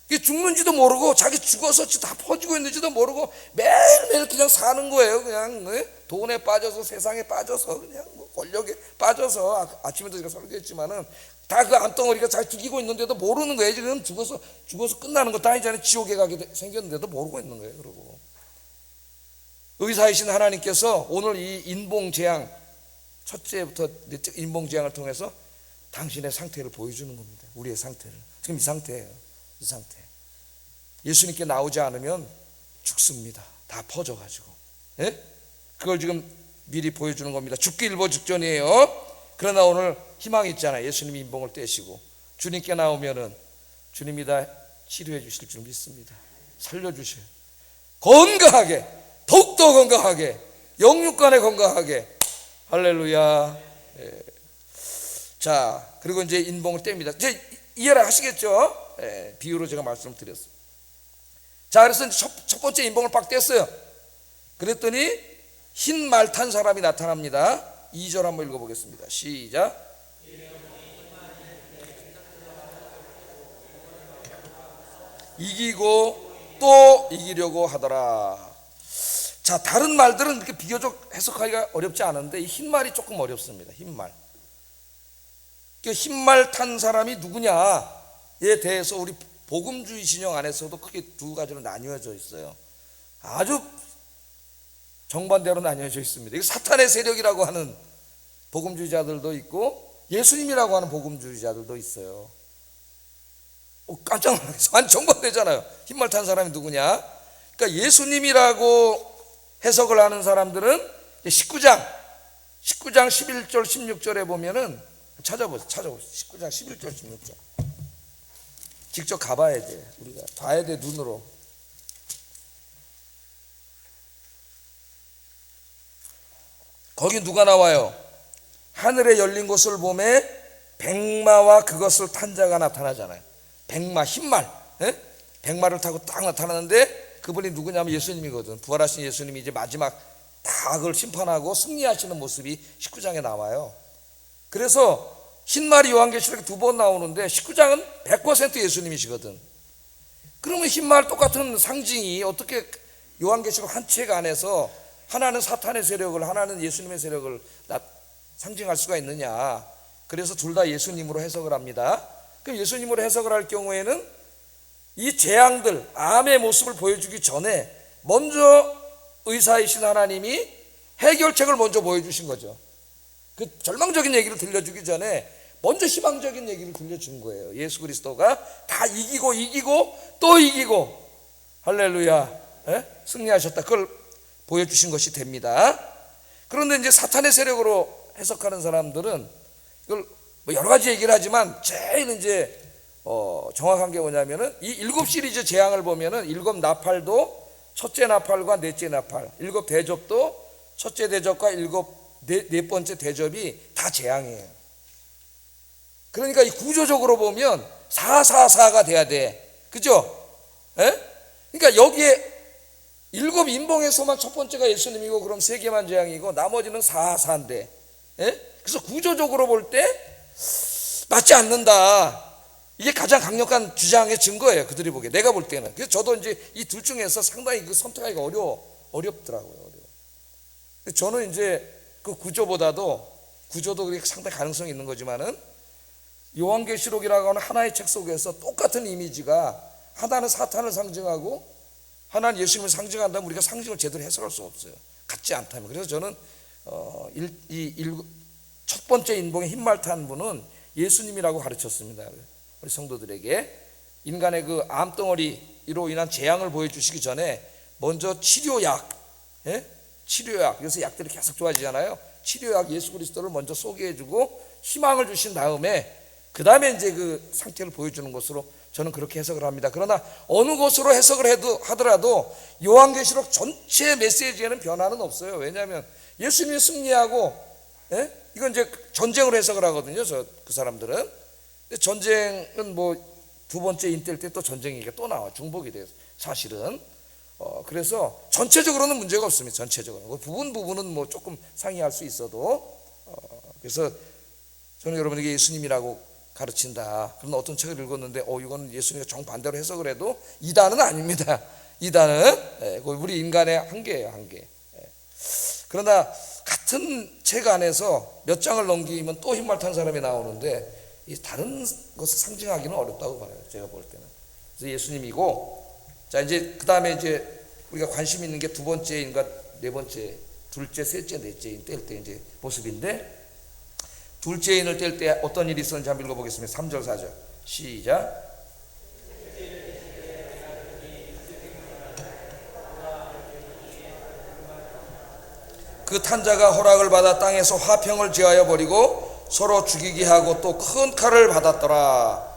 Speaker 1: 이게 죽는지도 모르고 자기 죽어서 다 퍼지고 있는지도 모르고 매일매일 그냥 사는 거예요. 그냥 돈에 빠져서, 세상에 빠져서, 그냥 뭐 권력에 빠져서. 아침에도 제가 설교했지만은 다 그 암덩어리가 잘 죽이고 있는데도 모르는 거예요. 지금 죽어서 끝나는 것도 아니잖아요. 지옥에 가게 생겼는데도 모르고 있는 거예요. 그러고 의사이신 하나님께서 오늘 이 인봉 재앙, 첫째부터 넷째 인봉 재앙을 통해서 당신의 상태를 보여주는 겁니다. 우리의 상태를. 지금 이 상태예요. 이 상태. 예수님께 나오지 않으면 죽습니다. 다 퍼져가지고. 예? 그걸 지금 미리 보여주는 겁니다. 죽기 일보 직전이에요. 그러나 오늘 희망이 있잖아요. 예수님이 인봉을 떼시고 주님께 나오면은 주님이 다 치료해 주실 줄 믿습니다. 살려주셔요. 건강하게, 더욱더 건강하게, 영육간에 건강하게. 할렐루야. 예. 자, 그리고 이제 인봉을 뗍니다. 이제 이해를 하시겠죠? 예, 비유로 제가 말씀을 드렸어요. 자, 그래서 첫 번째 인봉을 빡 뗐어요. 그랬더니 흰 말 탄 사람이 나타납니다. 2절 한번 읽어보겠습니다. 시작. 이기고 또 이기려고 하더라. 자, 다른 말들은 이렇게 비교적 해석하기가 어렵지 않은데 이 흰 말이 조금 어렵습니다. 흰 말. 흰 말 탄 사람이 누구냐에 대해서 우리 복음주의 진영 안에서도 크게 두 가지로 나뉘어져 있어요. 아주 정반대로 나뉘어져 있습니다. 이게 사탄의 세력이라고 하는 복음주의자들도 있고 예수님이라고 하는 복음주의자들도 있어요. 깜짝 놀라서 완전 반대잖아요. 흰말 탄 사람이 누구냐? 그러니까 예수님이라고 해석을 하는 사람들은 19장 11절 16절에 보면은 찾아보세요. 19장 11절 16절 직접 가봐야 돼. 우리가 봐야 돼. 눈으로. 거기 누가 나와요? 하늘에 열린 곳을 보매 백마와 그것을 탄 자가 나타나잖아요. 백마, 흰말, 백마를 타고 딱 나타나는데 그분이 누구냐면 예수님이거든. 부활하신 예수님이 이제 마지막 다 그걸 심판하고 승리하시는 모습이 19장에 나와요. 그래서 흰말이 요한계시록에 2번 나오는데 19장은 100% 예수님이시거든. 그러면 흰말 똑같은 상징이 어떻게 요한계시록 한 책 안에서 하나는 사탄의 세력을, 하나는 예수님의 세력을 상징할 수가 있느냐? 그래서 둘 다 예수님으로 해석을 합니다. 그럼 예수님으로 해석을 할 경우에는 이 재앙들, 암의 모습을 보여주기 전에 먼저 의사이신 하나님이 해결책을 먼저 보여주신 거죠. 그 절망적인 얘기를 들려주기 전에 먼저 희망적인 얘기를 들려준 거예요. 예수 그리스도가 다 이기고 또 이기고 할렐루야, 승리하셨다. 그걸 보여주신 것이 됩니다. 그런데 이제 사탄의 세력으로 해석하는 사람들은 이걸 뭐 여러 가지 얘기를 하지만 제일 이제 정확한 게 뭐냐면은 이 7시리즈 재앙을 보면은 7 나팔도 첫째 나팔과 넷째 나팔, 7 대접도 첫째 대접과 네 번째 대접이 다 재앙이에요. 그러니까 이 구조적으로 보면 444가 돼야 돼. 그죠? 그러니까 여기에 7 인봉에서만 첫 번째가 예수님이고 그럼 3개만 재앙이고 나머지는 444인데, 그래서 구조적으로 볼 때 맞지 않는다. 이게 가장 강력한 주장의 증거예요. 그들이 보기에, 내가 볼 때는. 그래서 저도 이제 이 둘 중에서 상당히 그 선택하기가 어렵더라고요. 저는 이제 그 구조도 상당히 가능성이 있는 거지만은 요한계시록이라고 하는 하나의 책 속에서 똑같은 이미지가 하나는 사탄을 상징하고 하나는 예수님을 상징한다면 우리가 상징을 제대로 해석할 수 없어요. 같지 않다면. 그래서 저는 첫 번째 인봉에 흰말 탄 분은 예수님이라고 가르쳤습니다. 우리 성도들에게 인간의 그 암덩어리로 인한 재앙을 보여주시기 전에 먼저 치료약, 그래서 약들이 계속 좋아지잖아요. 치료약 예수 그리스도를 먼저 소개해주고 희망을 주신 다음에 그 다음에 이제 그 상태를 보여주는 것으로 저는 그렇게 해석을 합니다. 그러나 어느 것으로 해석을 하더라도 요한계시록 전체 메시지에는 변화는 없어요. 왜냐하면 예수님이 승리하고, 이건 이제 전쟁으로 해석을 하거든요. 그 사람들은. 전쟁은 뭐 두 번째 인때일 때 또 전쟁이 또 나와. 중복이 돼요. 사실은. 그래서 전체적으로는 문제가 없습니다. 전체적으로. 부분은 뭐 조금 상이할 수 있어도. 그래서 저는 여러분에게 예수님이라고 가르친다. 그런 어떤 책을 읽었는데 이건 예수님과 정반대로 해석을 해도 이단은 아닙니다. 이단은 우리 인간의 한계예요. 한계. 그러나 같은 책 안에서 몇 장을 넘기면 또 흰말 탄 사람이 나오는데 이 다른 것을 상징하기는 어렵다고 봐요. 제가 볼 때는. 그래서 예수님이고, 자 이제 그 다음에 이제 우리가 관심 있는 게 두 번째인가 네 번째, 둘째, 셋째, 넷째인 뗄 때 이제 모습인데, 둘째 인을 뗄 때 어떤 일이 있었는지 한번 읽어보겠습니다. 3절 4절 시작. 그 탄자가 허락을 받아 땅에서 화평을 제하여 버리고 서로 죽이게 하고 또 큰 칼을 받았더라.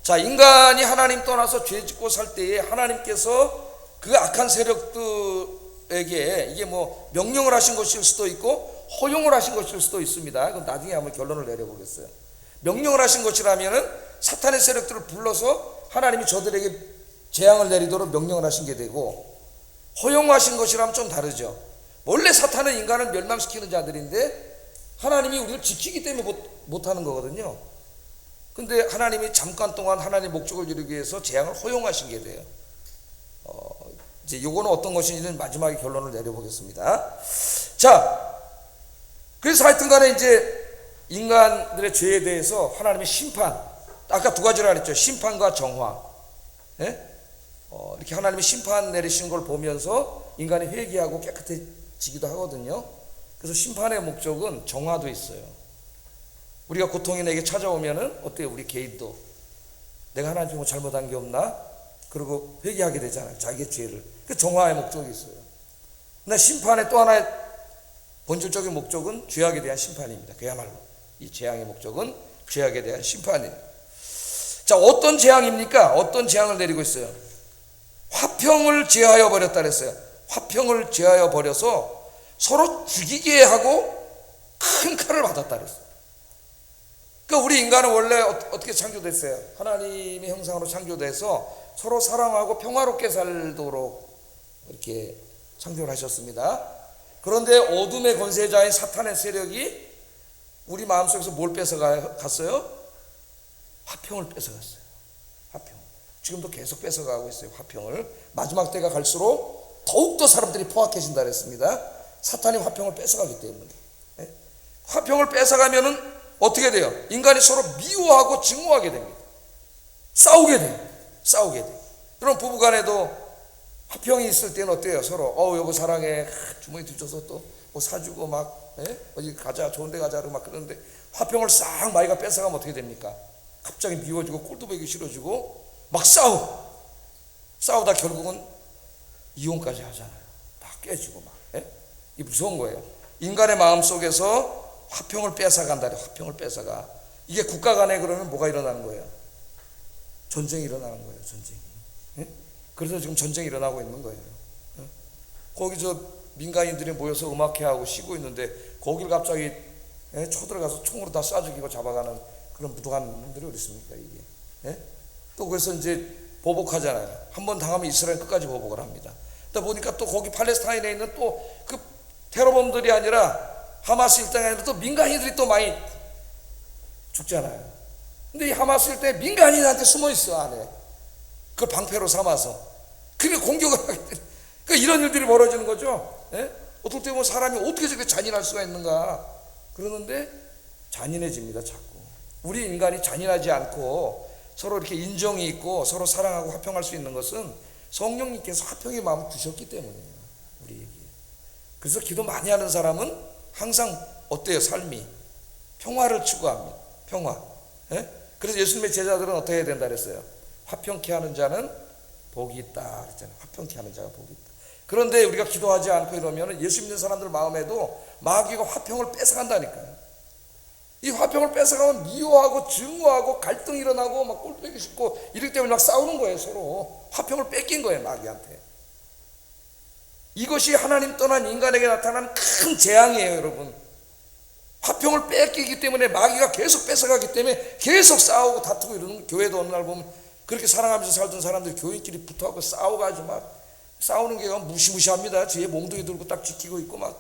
Speaker 1: 자, 인간이 하나님 떠나서 죄 짓고 살 때에 하나님께서 그 악한 세력들에게 이게 뭐 명령을 하신 것일 수도 있고 허용을 하신 것일 수도 있습니다. 그건 나중에 한번 결론을 내려보겠어요. 명령을 하신 것이라면은 사탄의 세력들을 불러서 하나님이 저들에게 재앙을 내리도록 명령을 하신 게 되고, 허용하신 것이라면 좀 다르죠. 원래 사탄은 인간을 멸망시키는 자들인데 하나님이 우리를 지키기 때문에 못하는 거거든요. 근데 하나님이 잠깐 동안 하나님의 목적을 이루기 위해서 재앙을 허용하신 게 돼요. 이제 요거는 어떤 것인지는 마지막에 결론을 내려보겠습니다. 자, 그래서 하여튼 간에 이제 인간들의 죄에 대해서 하나님의 심판, 아까 두 가지를 했죠. 심판과 정화. 이렇게 하나님의 심판 내리신 걸 보면서 인간이 회개하고 깨끗해지기도 하거든요. 그래서 심판의 목적은 정화도 있어요. 우리가 고통이 내게 찾아오면은 어때요? 우리 개인도 내가 하나님 뭐 잘못한 게 없나? 그리고 회개하게 되잖아요. 자기의 죄를. 그 정화의 목적이 있어요. 근데 심판의 또 하나의 본질적인 목적은 죄악에 대한 심판입니다. 그야말로 이 재앙의 목적은 죄악에 대한 심판이에요. 자, 어떤 재앙입니까? 어떤 재앙을 내리고 있어요? 화평을 제하여 버렸다 그랬어요. 화평을 제하여 버려서 서로 죽이게 하고 큰 칼을 받았다 그랬어요. 그러니까 우리 인간은 원래 어떻게 창조됐어요? 하나님의 형상으로 창조돼서 서로 사랑하고 평화롭게 살도록 이렇게 창조를 하셨습니다. 그런데 어둠의 권세자인 사탄의 세력이 우리 마음속에서 뭘 뺏어갔어요? 화평을 뺏어갔어요. 화평. 지금도 계속 뺏어가고 있어요. 화평을. 마지막 때가 갈수록 더욱더 사람들이 포악해진다 그랬습니다. 사탄이 화평을 뺏어가기 때문에. 화평을 뺏어가면은 어떻게 돼요? 인간이 서로 미워하고 증오하게 됩니다. 싸우게 돼요. 싸우게 돼요. 그럼 부부간에도 화평이 있을 때는 어때요? 서로 여보 사랑해, 주머니 뒤져서 또 뭐 사주고 막 어디 가자, 좋은 데 가자 막 그러는데 화평을 싹 마이가 뺏어가면 어떻게 됩니까? 갑자기 미워지고 꼴도 보기 싫어지고 막 싸우다 결국은 이혼까지 하잖아요. 다 깨지고 막. 이게 무서운 거예요. 인간의 마음 속에서 화평을 뺏어간다. 화평을 뺏어가. 이게 국가 간에 그러면 뭐가 일어나는 거예요? 전쟁이 일어나는 거예요. 전쟁이. 그래서 지금 전쟁이 일어나고 있는 거예요. 거기 민간인들이 모여서 음악회하고 쉬고 있는데 거길 갑자기 쳐들어가서 총으로 다 쏴 죽이고 잡아가는 그런 무도한 놈들이 어디 있습니까 이게. 또 그래서 이제 보복하잖아요. 한번 당하면 이스라엘 끝까지 보복을 합니다. 그러다 보니까 또 거기 팔레스타인에 있는 또 그 테러범들이 아니라 하마스 일당이 아니라 또 민간인들이 또 많이 죽잖아요. 근데 이 하마스 일당에 민간인한테 숨어 있어 안에. 그걸 방패로 삼아서 그게 공격을 하게 돼. 그러니까 이런 일들이 벌어지는 거죠. 어떨 때 보면 사람이 어떻게 저렇게 잔인할 수가 있는가 그러는데 잔인해집니다. 자꾸 우리 인간이 잔인하지 않고 서로 이렇게 인정이 있고 서로 사랑하고 화평할 수 있는 것은 성령님께서 화평의 마음을 주셨기 때문이에요. 우리에게. 그래서 기도 많이 하는 사람은 항상 어때요? 삶이 평화를 추구합니다. 평화. 그래서 예수님의 제자들은 어떻게 해야 된다 그랬어요? 화평케 하는 자는 복이 있다 그랬잖아요. 화평케 하는 자가 복이 있다. 그런데 우리가 기도하지 않고 이러면 예수 믿는 사람들 마음에도 마귀가 화평을 뺏어간다니까요. 이 화평을 뺏어가면 미워하고 증오하고 갈등이 일어나고 막 꼴보기 싫고 이렇기 때문에 막 싸우는 거예요. 서로 화평을 뺏긴 거예요. 마귀한테. 이것이 하나님 떠난 인간에게 나타난 큰 재앙이에요. 여러분. 화평을 뺏기기 때문에 마귀가 계속 뺏어가기 때문에 계속 싸우고 다투고 이러는 교회도 어느 날 보면 그렇게 사랑하면서 살던 사람들이 교인끼리 붙어갖고 싸워가지고 막 싸우는 게 무시무시합니다. 뒤에 몽둥이 들고 딱 지키고 있고 막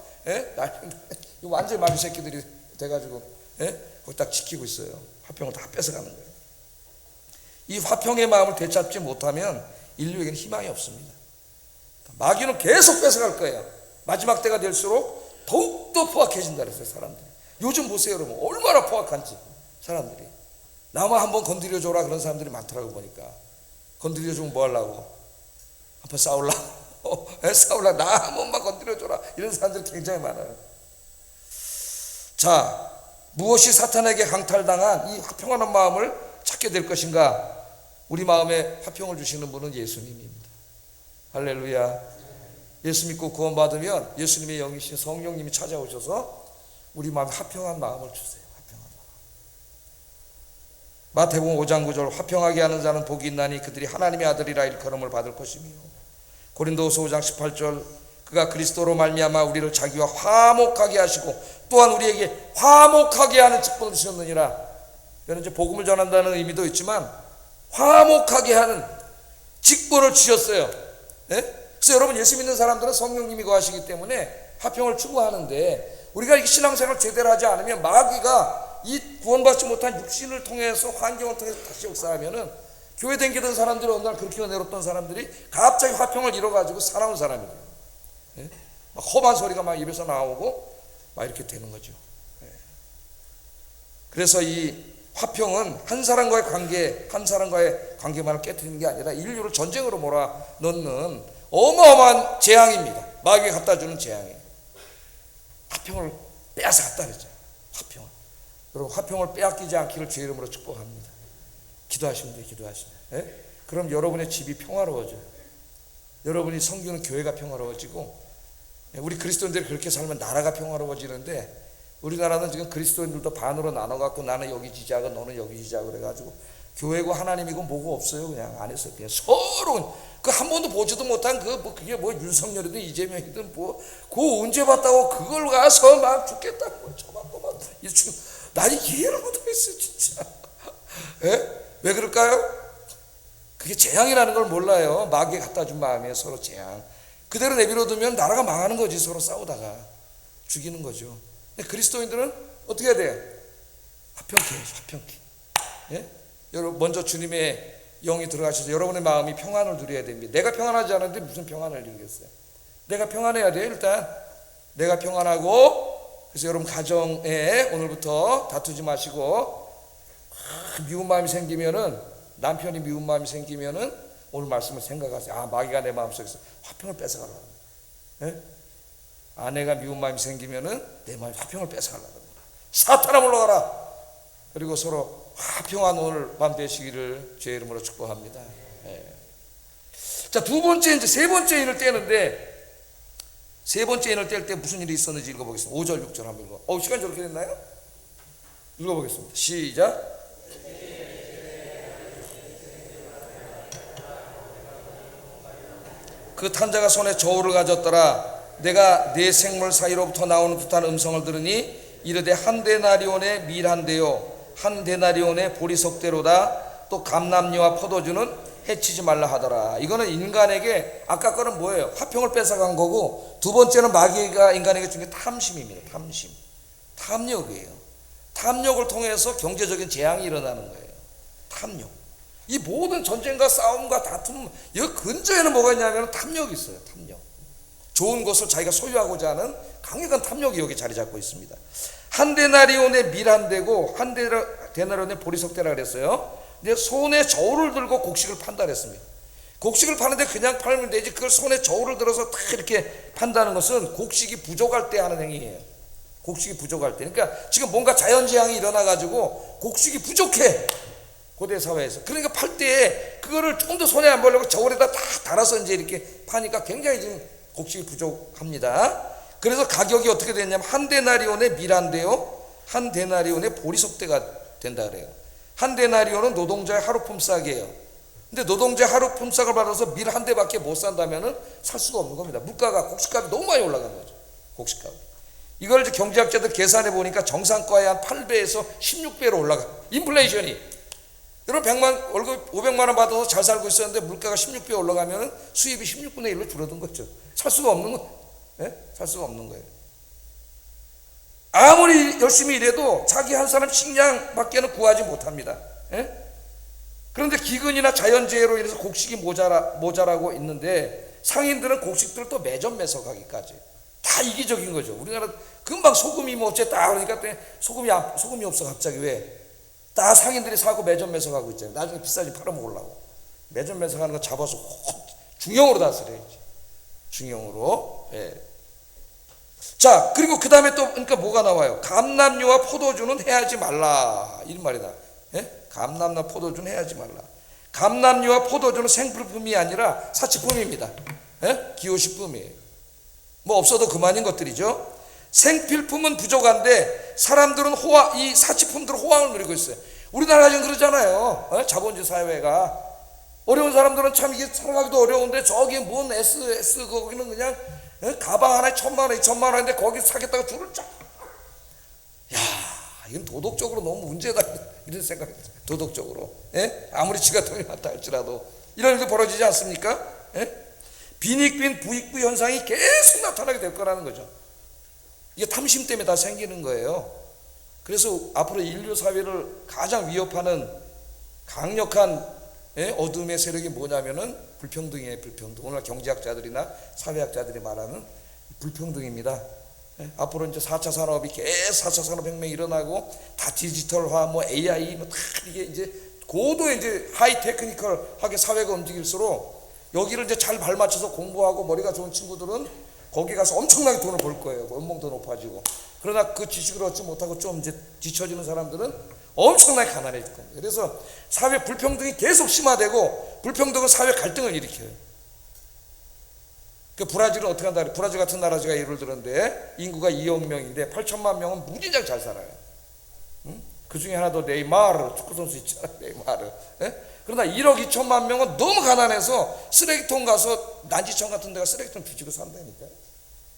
Speaker 1: 완전히 마귀 새끼들이 돼가지고 거기 딱 지키고 있어요. 화평을 다 뺏어가는 거예요. 이 화평의 마음을 되찾지 못하면 인류에게는 희망이 없습니다. 마귀는 계속 뺏어갈 거예요. 마지막 때가 될수록 더욱더 포악해진다 그랬어요. 사람들이. 요즘 보세요 여러분. 얼마나 포악한지 사람들이. 나만 한번 건드려줘라 그런 사람들이 많더라고 보니까. 건드려주면 뭐 하려고? 한번 싸우려고? 싸우려고 나 한 번만 건드려줘라 이런 사람들이 굉장히 많아요. 자, 무엇이 사탄에게 강탈당한 이 화평하는 마음을 찾게 될 것인가? 우리 마음에 화평을 주시는 분은 예수님입니다. 할렐루야. 예수 믿고 구원받으면 예수님의 영이신 성령님이 찾아오셔서 우리 마음에 화평한 마음을 주세요. 화평한 마음. 마태복음 5장 9절 화평하게 하는 자는 복이 있나니 그들이 하나님의 아들이라 일컬음을 받을 것이며 고린도후서 5장 18절 그가 그리스도로 말미암아 우리를 자기와 화목하게 하시고 또한 우리에게 화목하게 하는 직분을 주셨느니라. 이건 이제 복음을 전한다는 의미도 있지만 화목하게 하는 직분을 주셨어요. 그래서 여러분 예수 믿는 사람들은 성령님이 거하시기 때문에 화평을 추구하는데 우리가 이 신앙생활을 제대로 하지 않으면 마귀가 이 구원받지 못한 육신을 통해서 환경을 통해서 다시 역사하면은 교회 댕기던 사람들이 어느 날 그렇게 내렸던 사람들이 갑자기 화평을 잃어가지고 사나운 사람이 돼요. 막 험한 소리가 막 입에서 나오고 막 이렇게 되는 거죠. 그래서 이 화평은 한 사람과의 관계만을 깨뜨리는 게 아니라 인류를 전쟁으로 몰아넣는 어마어마한 재앙입니다. 마귀가 갖다 주는 재앙이에요. 화평을 빼앗아 갔다 그랬죠. 화평을. 여러분 화평을 빼앗기지 않기를 주의 이름으로 축복합니다. 기도하시면 돼요. 기도하시면. 예? 그럼 여러분의 집이 평화로워져요. 여러분이 섬기는 교회가 평화로워지고, 우리 그리스도인들이 그렇게 살면 나라가 평화로워지는데, 우리나라는 지금 그리스도인들도 반으로 나눠갖고 나는 여기 지지하고 너는 여기 지지하고 그래가지고 교회고 하나님이고 뭐고 없어요. 그냥 안에서 그냥 서로 그 한 번도 보지도 못한 그게 뭐 윤석열이든 이재명이든 그거 언제 봤다고 그걸 가서 막 죽겠다고 저만고 막 나는 이해를 못하겠어요 진짜. 예? 왜 그럴까요? 그게 재앙이라는 걸 몰라요. 마귀에 갖다 준 마음이에요. 서로 재앙. 그대로 내버려두면 나라가 망하는 거지. 서로 싸우다가 죽이는 거죠. 근데 그리스도인들은 어떻게 해야 돼요? 화평케 해야죠. 화평케. 예? 여러분 먼저 주님의 영이 들어가셔서 여러분의 마음이 평안을 누려야 됩니다. 내가 평안하지 않은데 무슨 평안을 누리겠어요? 내가 평안해야 돼요. 일단 내가 평안하고, 그래서 여러분 가정에 오늘부터 다투지 마시고, 미운 마음이 생기면은, 남편이 미운 마음이 생기면은 오늘 말씀을 생각하세요. 아, 마귀가 내 마음속에서 화평을 뺏어가려고. 예? 아내가 미운 마음이 생기면은 내 마음에 화평을 뺏어가려고. 사탄아 물러가라. 그리고 서로 화평한 오늘 밤 되시기를 주의 이름으로 축복합니다. 예. 자, 두 번째, 이제 세 번째 인을 떼는데, 세 번째 인을 뗄 때 무슨 일이 있었는지 읽어보겠습니다. 5절, 6절 한번 읽어. 시간 저렇게 됐나요? 읽어보겠습니다. 시작. 그 탄자가 손에 저울을 가졌더라. 내가 네 생물 사이로부터 나오는 듯한 음성을 들으니 이르되 한 데나리온의 밀 한 대요 한 데나리온의 보리석대로다. 또 감람류와 포도주는 해치지 말라 하더라. 이거는 인간에게, 아까 거는 뭐예요? 화평을 뺏어간 거고, 두 번째는 마귀가 인간에게 준 게 탐심입니다. 탐심, 탐욕이에요. 탐욕을 통해서 경제적인 재앙이 일어나는 거예요. 탐욕. 이 모든 전쟁과 싸움과 다툼, 여기 근저에는 뭐가 있냐면 탐욕이 있어요. 탐욕. 좋은 것을 자기가 소유하고자 하는 강력한 탐욕이 여기 자리 잡고 있습니다. 한 데나리온의 밀 한 대고 한 데나리온의 보리석대라 그랬어요. 근데 손에 저울을 들고 곡식을 판다 그랬습니다. 곡식을 파는데 그냥 팔면 되지, 그걸 손에 저울을 들어서 딱 이렇게 판다는 것은 곡식이 부족할 때 하는 행위예요. 곡식이 부족할 때. 그러니까 지금 뭔가 자연재앙이 일어나가지고 곡식이 부족해, 고대 사회에서. 그러니까 팔 때 그거를 좀 더 손에 안 벌려고 저울에다 딱 달아서 이제 이렇게 파니까 굉장히 지금 곡식이 부족합니다. 그래서 가격이 어떻게 됐냐면 한 데나리온의 밀 한 대요 한 데나리온의 보리석대가 된다 그래요. 한 데나리온은 노동자의 하루 품삯이에요. 근데 노동자의 하루 품삯을 받아서 밀 한 대밖에 못 산다면은 살 수가 없는 겁니다. 물가가, 곡식값이 너무 많이 올라간 거죠. 곡식값. 이걸 이제 경제학자들 계산해 보니까 정상가의 한 8배에서 16배로 올라가. 인플레이션이. 여러분 100만 월급 500만 원 받아서 잘 살고 있었는데 물가가 16배 올라가면은 수입이 16분의 1로 줄어든 거죠. 살 수가 없는 거. 예? 살 수가 없는 거예요. 아무리 열심히 일해도 자기 한 사람 식량밖에는 구하지 못합니다. 예? 그런데 기근이나 자연재해로 인해서 곡식이 모자라고 있는데 상인들은 곡식들을 또 매점매석하기까지 다 이기적인 거죠. 우리나라 금방 소금이 뭐 어쨌다 그러니까 소금이 없어. 갑자기 왜? 다 상인들이 사고 매점매석하고 있잖아요. 나중에 비싸지 팔아먹으려고. 매점매석하는 거 잡아서 중형으로 다스려야지. 중형으로. 예. 자, 그리고 그 다음에 또 그러니까 뭐가 나와요? 감람류와 포도주는 해야지 말라, 이 말이다. 예? 감람류와 포도주는 해야지 말라. 감람류와 포도주는 생필품이 아니라 사치품입니다. 예? 기호식품이에요. 뭐 없어도 그만인 것들이죠. 생필품은 부족한데 사람들은 이 사치품들은 호황을 누리고 있어요. 우리나라가 지금 그러잖아요. 예? 자본주의 사회가. 어려운 사람들은 참 이게 살아가기도 어려운데 저기 뭔 SS 거기는 그냥 가방 하나에 1,000만 원, 2,000만 원인데 거기 사겠다고 줄을 쫙. 야, 이건 도덕적으로 너무 문제다 이런 생각이 들어요. 도덕적으로. 예? 아무리 지가 돈이 많다 할지라도 이런 일도 벌어지지 않습니까? 예? 빈익빈 부익부 현상이 계속 나타나게 될 거라는 거죠. 이게 탐심 때문에 다 생기는 거예요. 그래서 앞으로 인류 사회를 가장 위협하는 강력한 어둠의 세력이 뭐냐면은 불평등이에요. 불평등. 오늘 경제학자들이나 사회학자들이 말하는 불평등입니다. 앞으로 이제 4차 산업이 계속 4차 산업혁명이 일어나고 다 디지털화, 뭐 AI, 뭐 다 이게 이제 고도의 이제 하이 테크니컬하게 사회가 움직일수록 여기를 이제 잘 발맞춰서 공부하고 머리가 좋은 친구들은 거기 가서 엄청나게 돈을 벌 거예요. 연봉도 높아지고. 그러나 그 지식을 얻지 못하고 좀 이제 뒤처지는 사람들은 엄청나게 가난해질 겁니다. 그래서 사회 불평등이 계속 심화되고 불평등은 사회 갈등을 일으켜요. 그 브라질은 어떻게 한다? 브라질 같은 나라 제가 예를 들었는데 인구가 2억 명인데 8천만 명은 무진장 잘 살아요. 응? 그 중에 하나 더 네이마르 축구선수 있잖아요. 네이마르. 예? 그러나 1억 2천만 명은 너무 가난해서 쓰레기통 가서 난지청 같은 데가 쓰레기통 뒤지고 산다니까요.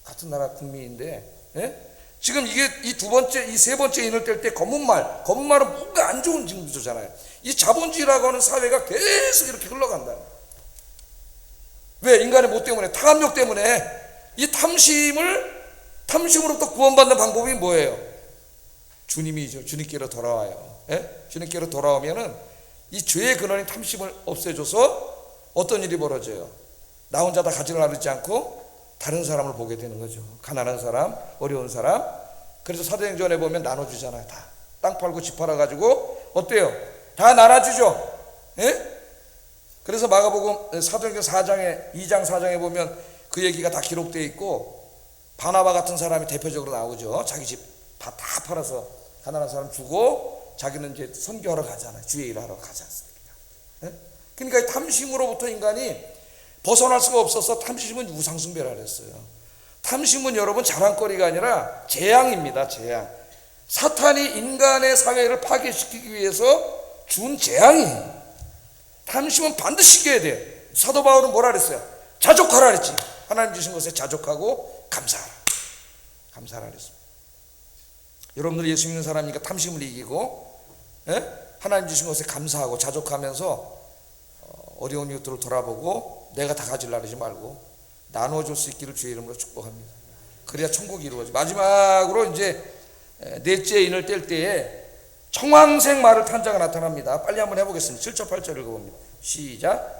Speaker 1: 같은 나라 국민인데. 예? 지금 이게 이 두 번째, 이 세 번째 인을 뗄 때 검은말은 뭔가 안 좋은 징조잖아요. 이 자본주의라고 하는 사회가 계속 이렇게 흘러간다. 왜? 인간의 못 때문에, 탐욕 때문에. 이 탐심으로부터 구원받는 방법이 뭐예요? 주님이죠. 주님께로 돌아와요. 예? 주님께로 돌아오면은 이 죄의 근원인 탐심을 없애줘서 어떤 일이 벌어져요? 나 혼자 다 가지를 나르지 않고 다른 사람을 보게 되는 거죠. 가난한 사람, 어려운 사람. 그래서 사도행전에 보면 나눠주잖아요. 다 땅 팔고 집 팔아가지고 어때요? 다 나눠주죠. 예? 그래서 마가복음 사도행전 2장 4장에 보면 그 얘기가 다 기록되어 있고 바나바 같은 사람이 대표적으로 나오죠. 자기 집 다 팔아서 가난한 사람 주고 자기는 이제 선교하러 가잖아요. 주의 일하러 가지 않습니까? 예? 그러니까 이 탐심으로부터 인간이 벗어날 수가 없어서 탐심은 우상숭배라 그랬어요. 탐심은 여러분 자랑거리가 아니라 재앙입니다. 재앙. 사탄이 인간의 사회를 파괴시키기 위해서 준 재앙이에요. 탐심은 반드시 이겨야 돼. 사도 바울은 뭐라 그랬어요? 자족하라 그랬지. 하나님 주신 것에 자족하고 감사하라. 감사하라 그랬습니다. 여러분들 예수 믿는 사람이니까 탐심을 이기고 하나님 주신 것에 감사하고 자족하면서 어려운 이웃들을 돌아보고 내가 다 가지려고 하지 말고 나눠줄 수 있기를 주의 이름으로 축복합니다. 그래야 천국이 이루어져. 마지막으로 이제 넷째 인을 뗄 때에 청황색 말을 탄 자가 나타납니다. 빨리 한번 해보겠습니다. 7절 8절 읽어봅니다. 시작.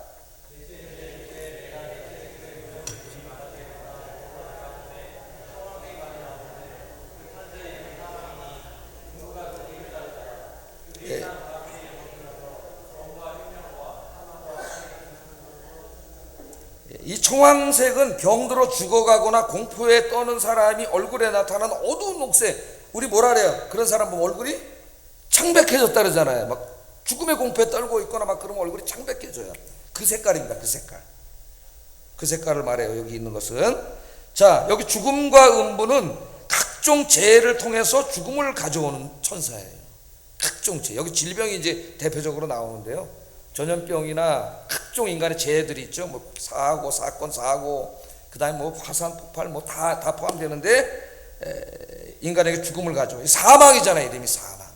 Speaker 1: 이 청황색은 병들어 죽어가거나 공포에 떠는 사람이 얼굴에 나타나는 어두운 녹색. 우리 뭐라 그래요? 그런 사람 보면 얼굴이 창백해졌다 그러잖아요. 막 죽음의 공포에 떨고 있거나 막 그러면 얼굴이 창백해져요. 그 색깔입니다. 그 색깔. 그 색깔을 말해요. 여기 있는 것은. 자, 여기 죽음과 음부는 각종 재해를 통해서 죽음을 가져오는 천사예요. 각종 재해. 여기 질병이 이제 대표적으로 나오는데요. 전염병이나 각종 인간의 재해들이 있죠. 뭐 사고, 사건, 사고, 그다음에 뭐 화산 폭발 뭐 다 포함되는데 인간에게 죽음을 가져와요. 사망이잖아요. 이름이 사망.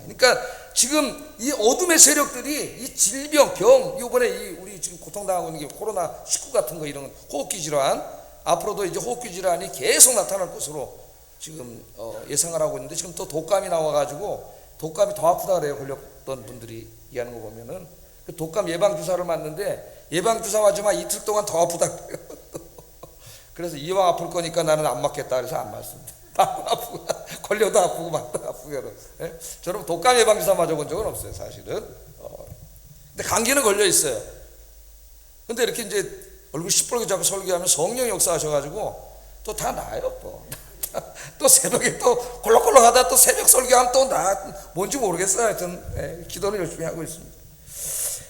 Speaker 1: 그러니까 지금 이 어둠의 세력들이 이 질병, 병, 이번에 우리 지금 고통당하고 있는 게 코로나19 같은 거 이런 호흡기 질환, 앞으로도 이제 호흡기 질환이 계속 나타날 것으로 지금 예상을 하고 있는데 지금 또 독감이 나와가지고 독감이 더 아프다 그래요. 걸렸던 분들이 얘기하는 거 보면은 그 독감 예방 주사를 맞는데 예방 주사 맞으면 이틀 동안 더 아프다 그래요. 그래서 이왕 아플 거니까 나는 안 맞겠다 그래서 안 맞습니다. 아프고 걸려도 아프고 맞도 아프고. 예? 저는 독감 예방 주사 맞아본 적은 없어요, 사실은. 근데 감기는 걸려 있어요. 근데 이렇게 이제 얼굴 시뻘게 잡고 설교하면 성령 역사하셔가지고 또 다 나아요. 또 새벽에 또 콜록콜록하다 또 새벽 설교하면 또 뭔지 모르겠어요. 하여튼 기도는 열심히 하고 있습니다.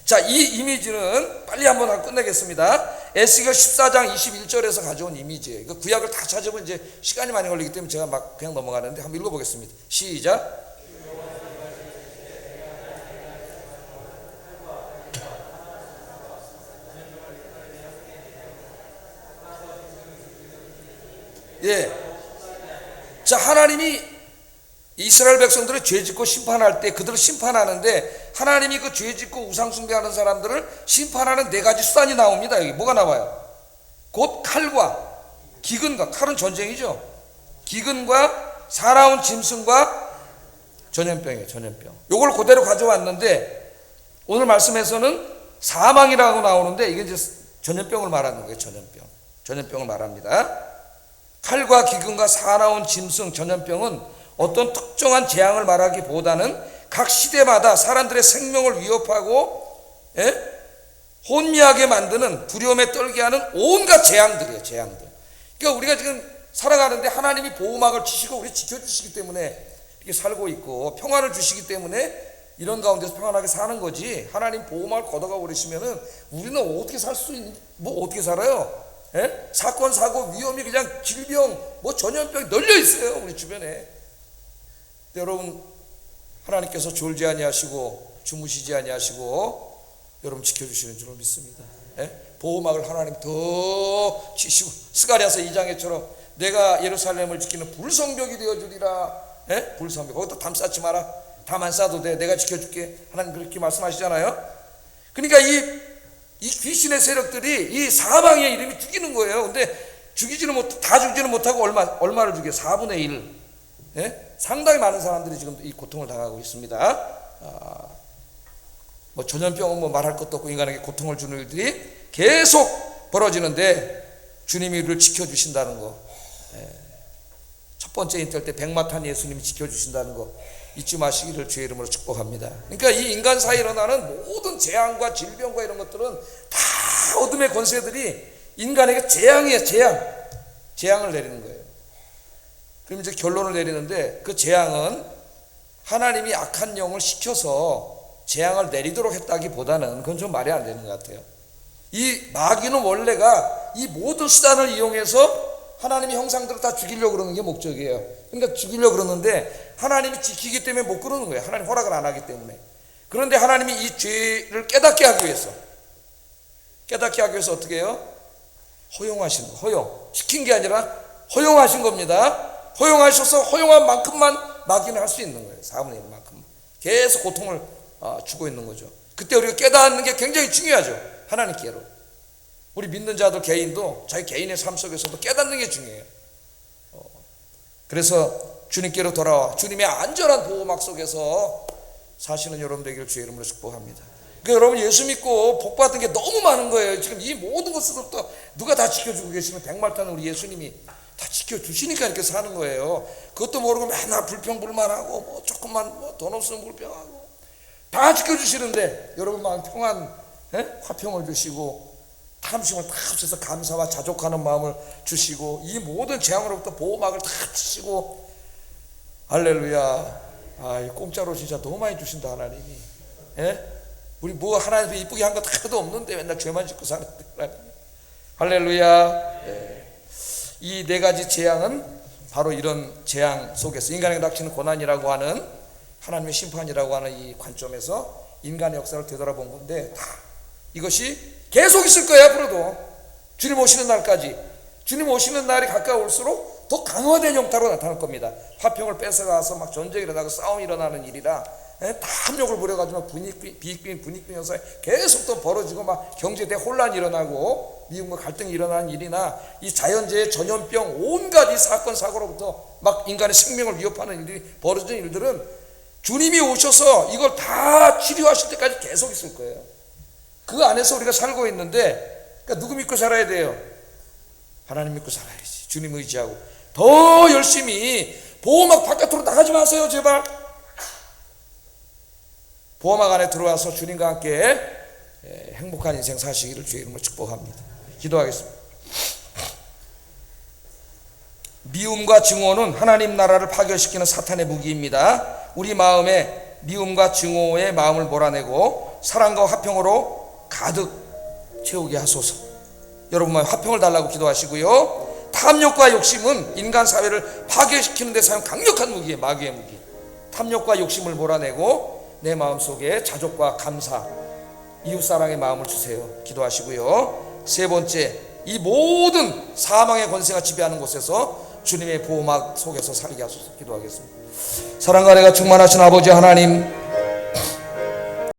Speaker 1: 자, 이 이미지는 빨리 한번 끝내겠습니다. 에스겔 14장 21절에서 가져온 이미지예요. 이거 구약을 다 찾으면 이제 시간이 많이 걸리기 때문에 제가 막 그냥 넘어가는데 한번 읽어보겠습니다. 시작. 예. 자, 하나님이 이스라엘 백성들을 죄짓고 심판할 때 그들을 심판하는데 하나님이 그 죄짓고 우상숭배하는 사람들을 심판하는 네 가지 수단이 나옵니다. 여기 뭐가 나와요? 곧 칼과 기근과, 칼은 전쟁이죠. 기근과 사나운 짐승과 전염병이에요. 전염병. 요걸 그대로 가져왔는데 오늘 말씀에서는 사망이라고 나오는데 이게 이제 전염병을 말하는 거예요. 전염병을 말합니다. 칼과 기근과 사나운 짐승, 전염병은 어떤 특정한 재앙을 말하기보다는 각 시대마다 사람들의 생명을 위협하고 혼미하게 만드는 두려움에 떨게 하는 온갖 재앙들이에요. 재앙들. 그러니까 우리가 지금 살아가는데 하나님이 보호막을 치시고 우리 지켜주시기 때문에 이렇게 살고 있고 평안을 주시기 때문에 이런 가운데서 평안하게 사는 거지. 하나님 보호막을 걷어가 버리시면은 우리는 어떻게 살 수 있는, 뭐 어떻게 살아요? 예? 사건 사고 위험이 그냥 질병 뭐 전염병이 널려 있어요 우리 주변에. 여러분, 하나님께서 졸지 아니하시고 주무시지 아니하시고 여러분 지켜주시는 줄을 믿습니다. 예? 보호막을 하나님 더 치시고 스가랴서 2장에처럼 내가 예루살렘을 지키는 불성벽이 되어주리라. 예? 불성벽. 거기다 담 쌓지 마라. 담 안 쌓아도 돼. 내가 지켜줄게. 하나님 그렇게 말씀하시잖아요. 그러니까 이 귀신의 세력들이 이 사방의 이름이 죽이는 거예요. 근데 다 죽이지는 못하고 얼마를 죽여요? 4분의 1. 예? 상당히 많은 사람들이 지금 이 고통을 당하고 있습니다. 뭐 전염병은 뭐 말할 것도 없고 인간에게 고통을 주는 일들이 계속 벌어지는데 주님이 우리를 지켜주신다는 거. 예. 첫 번째 인터뷰 때 백마탄 예수님이 지켜주신다는 거 잊지 마시기를 주의 이름으로 축복합니다. 그러니까 이 인간 사이에 일어나는 모든 재앙과 질병과 이런 것들은 다 어둠의 권세들이 인간에게 재앙이에요. 재앙을 내리는 거예요. 그럼 이제 결론을 내리는데 그 재앙은 하나님이 악한 영을 시켜서 재앙을 내리도록 했다기보다는 그건 좀 말이 안 되는 것 같아요. 이 마귀는 원래가 이 모든 수단을 이용해서 하나님의 형상들을 다 죽이려고 그러는 게 목적이에요. 그러니까 죽이려고 그러는데 하나님이 지키기 때문에 못 그러는 거예요. 하나님 허락을 안 하기 때문에. 그런데 하나님이 이 죄를 깨닫게 하기 위해서 어떻게 해요? 허용하신 거. 허용. 시킨 게 아니라 허용하신 겁니다. 허용하셔서 허용한 만큼만 마귀는 할 수 있는 거예요. 4분의 1만큼 계속 고통을 주고 있는 거죠. 그때 우리가 깨닫는 게 굉장히 중요하죠. 하나님께로. 우리 믿는 자들 개인도 자기 개인의 삶 속에서도 깨닫는 게 중요해요. 그래서 주님께로 돌아와 주님의 안전한 보호막 속에서 사시는 여러분 되기를 주의 이름으로 축복합니다. 그러니까 여러분 예수 믿고 복 받은 게 너무 많은 거예요. 지금 이 모든 것으로부터 누가 다 지켜주고 계시면 백말탄은 우리 예수님이 다 지켜주시니까 이렇게 사는 거예요. 그것도 모르고 맨날 불평불만하고 뭐 조금만 뭐 돈 없으면 불평하고 다 지켜주시는데 여러분 마음 평안, 화평을 주시고 탐심을 다 합쳐서 감사와 자족하는 마음을 주시고 이 모든 재앙으로부터 보호막을 다 치시고 할렐루야. 공짜로 진짜 너무 많이 주신다 하나님이. 우리 뭐 하나님 이쁘게 한 거 하나도 없는데 맨날 죄만 짓고 사는데 할렐루야. 이 네 가지 재앙은 바로 이런 재앙 속에서 인간에게 닥치는 고난이라고 하는 하나님의 심판이라고 하는 이 관점에서 인간의 역사를 되돌아본 건데 다 이것이 계속 있을 거예요. 앞으로도 주님 오시는 날까지. 주님 오시는 날이 가까울수록 더 강화된 형태로 나타날 겁니다. 화평을 뺏어가서 막 전쟁이 일어나고 싸움이 일어나는 일이라 다 합력을 부려가지고 비익빈 분익빈 현상이 계속 또 벌어지고 막 경제대 혼란이 일어나고 미국과 갈등이 일어나는 일이나 이 자연재해 전염병 온갖 이 사건 사고로부터 막 인간의 생명을 위협하는 일들이 벌어지는 일들은 주님이 오셔서 이걸 다 치료하실 때까지 계속 있을 거예요. 그 안에서 우리가 살고 있는데 그러니까 누구 믿고 살아야 돼요? 하나님 믿고 살아야지. 주님 의지하고 더 열심히 보호막 바깥으로 나가지 마세요. 제발 보호막 안에 들어와서 주님과 함께 행복한 인생 사시기를 주의 이름으로 축복합니다. 기도하겠습니다. 미움과 증오는 하나님 나라를 파괴시키는 사탄의 무기입니다. 우리 마음에 미움과 증오의 마음을 몰아내고 사랑과 화평으로 가득 채우게 하소서. 여러분만 화평을 달라고 기도하시고요. 탐욕과 욕심은 인간 사회를 파괴시키는 데 사용 강력한 무기예요. 마귀의 무기. 탐욕과 욕심을 몰아내고 내 마음속에 자족과 감사, 이웃사랑의 마음을 주세요. 기도하시고요. 세 번째, 이 모든 사망의 권세가 지배하는 곳에서 주님의 보호막 속에서 살게 하소서. 기도하겠습니다. 사랑과 은혜가 충만하신 아버지 하나님,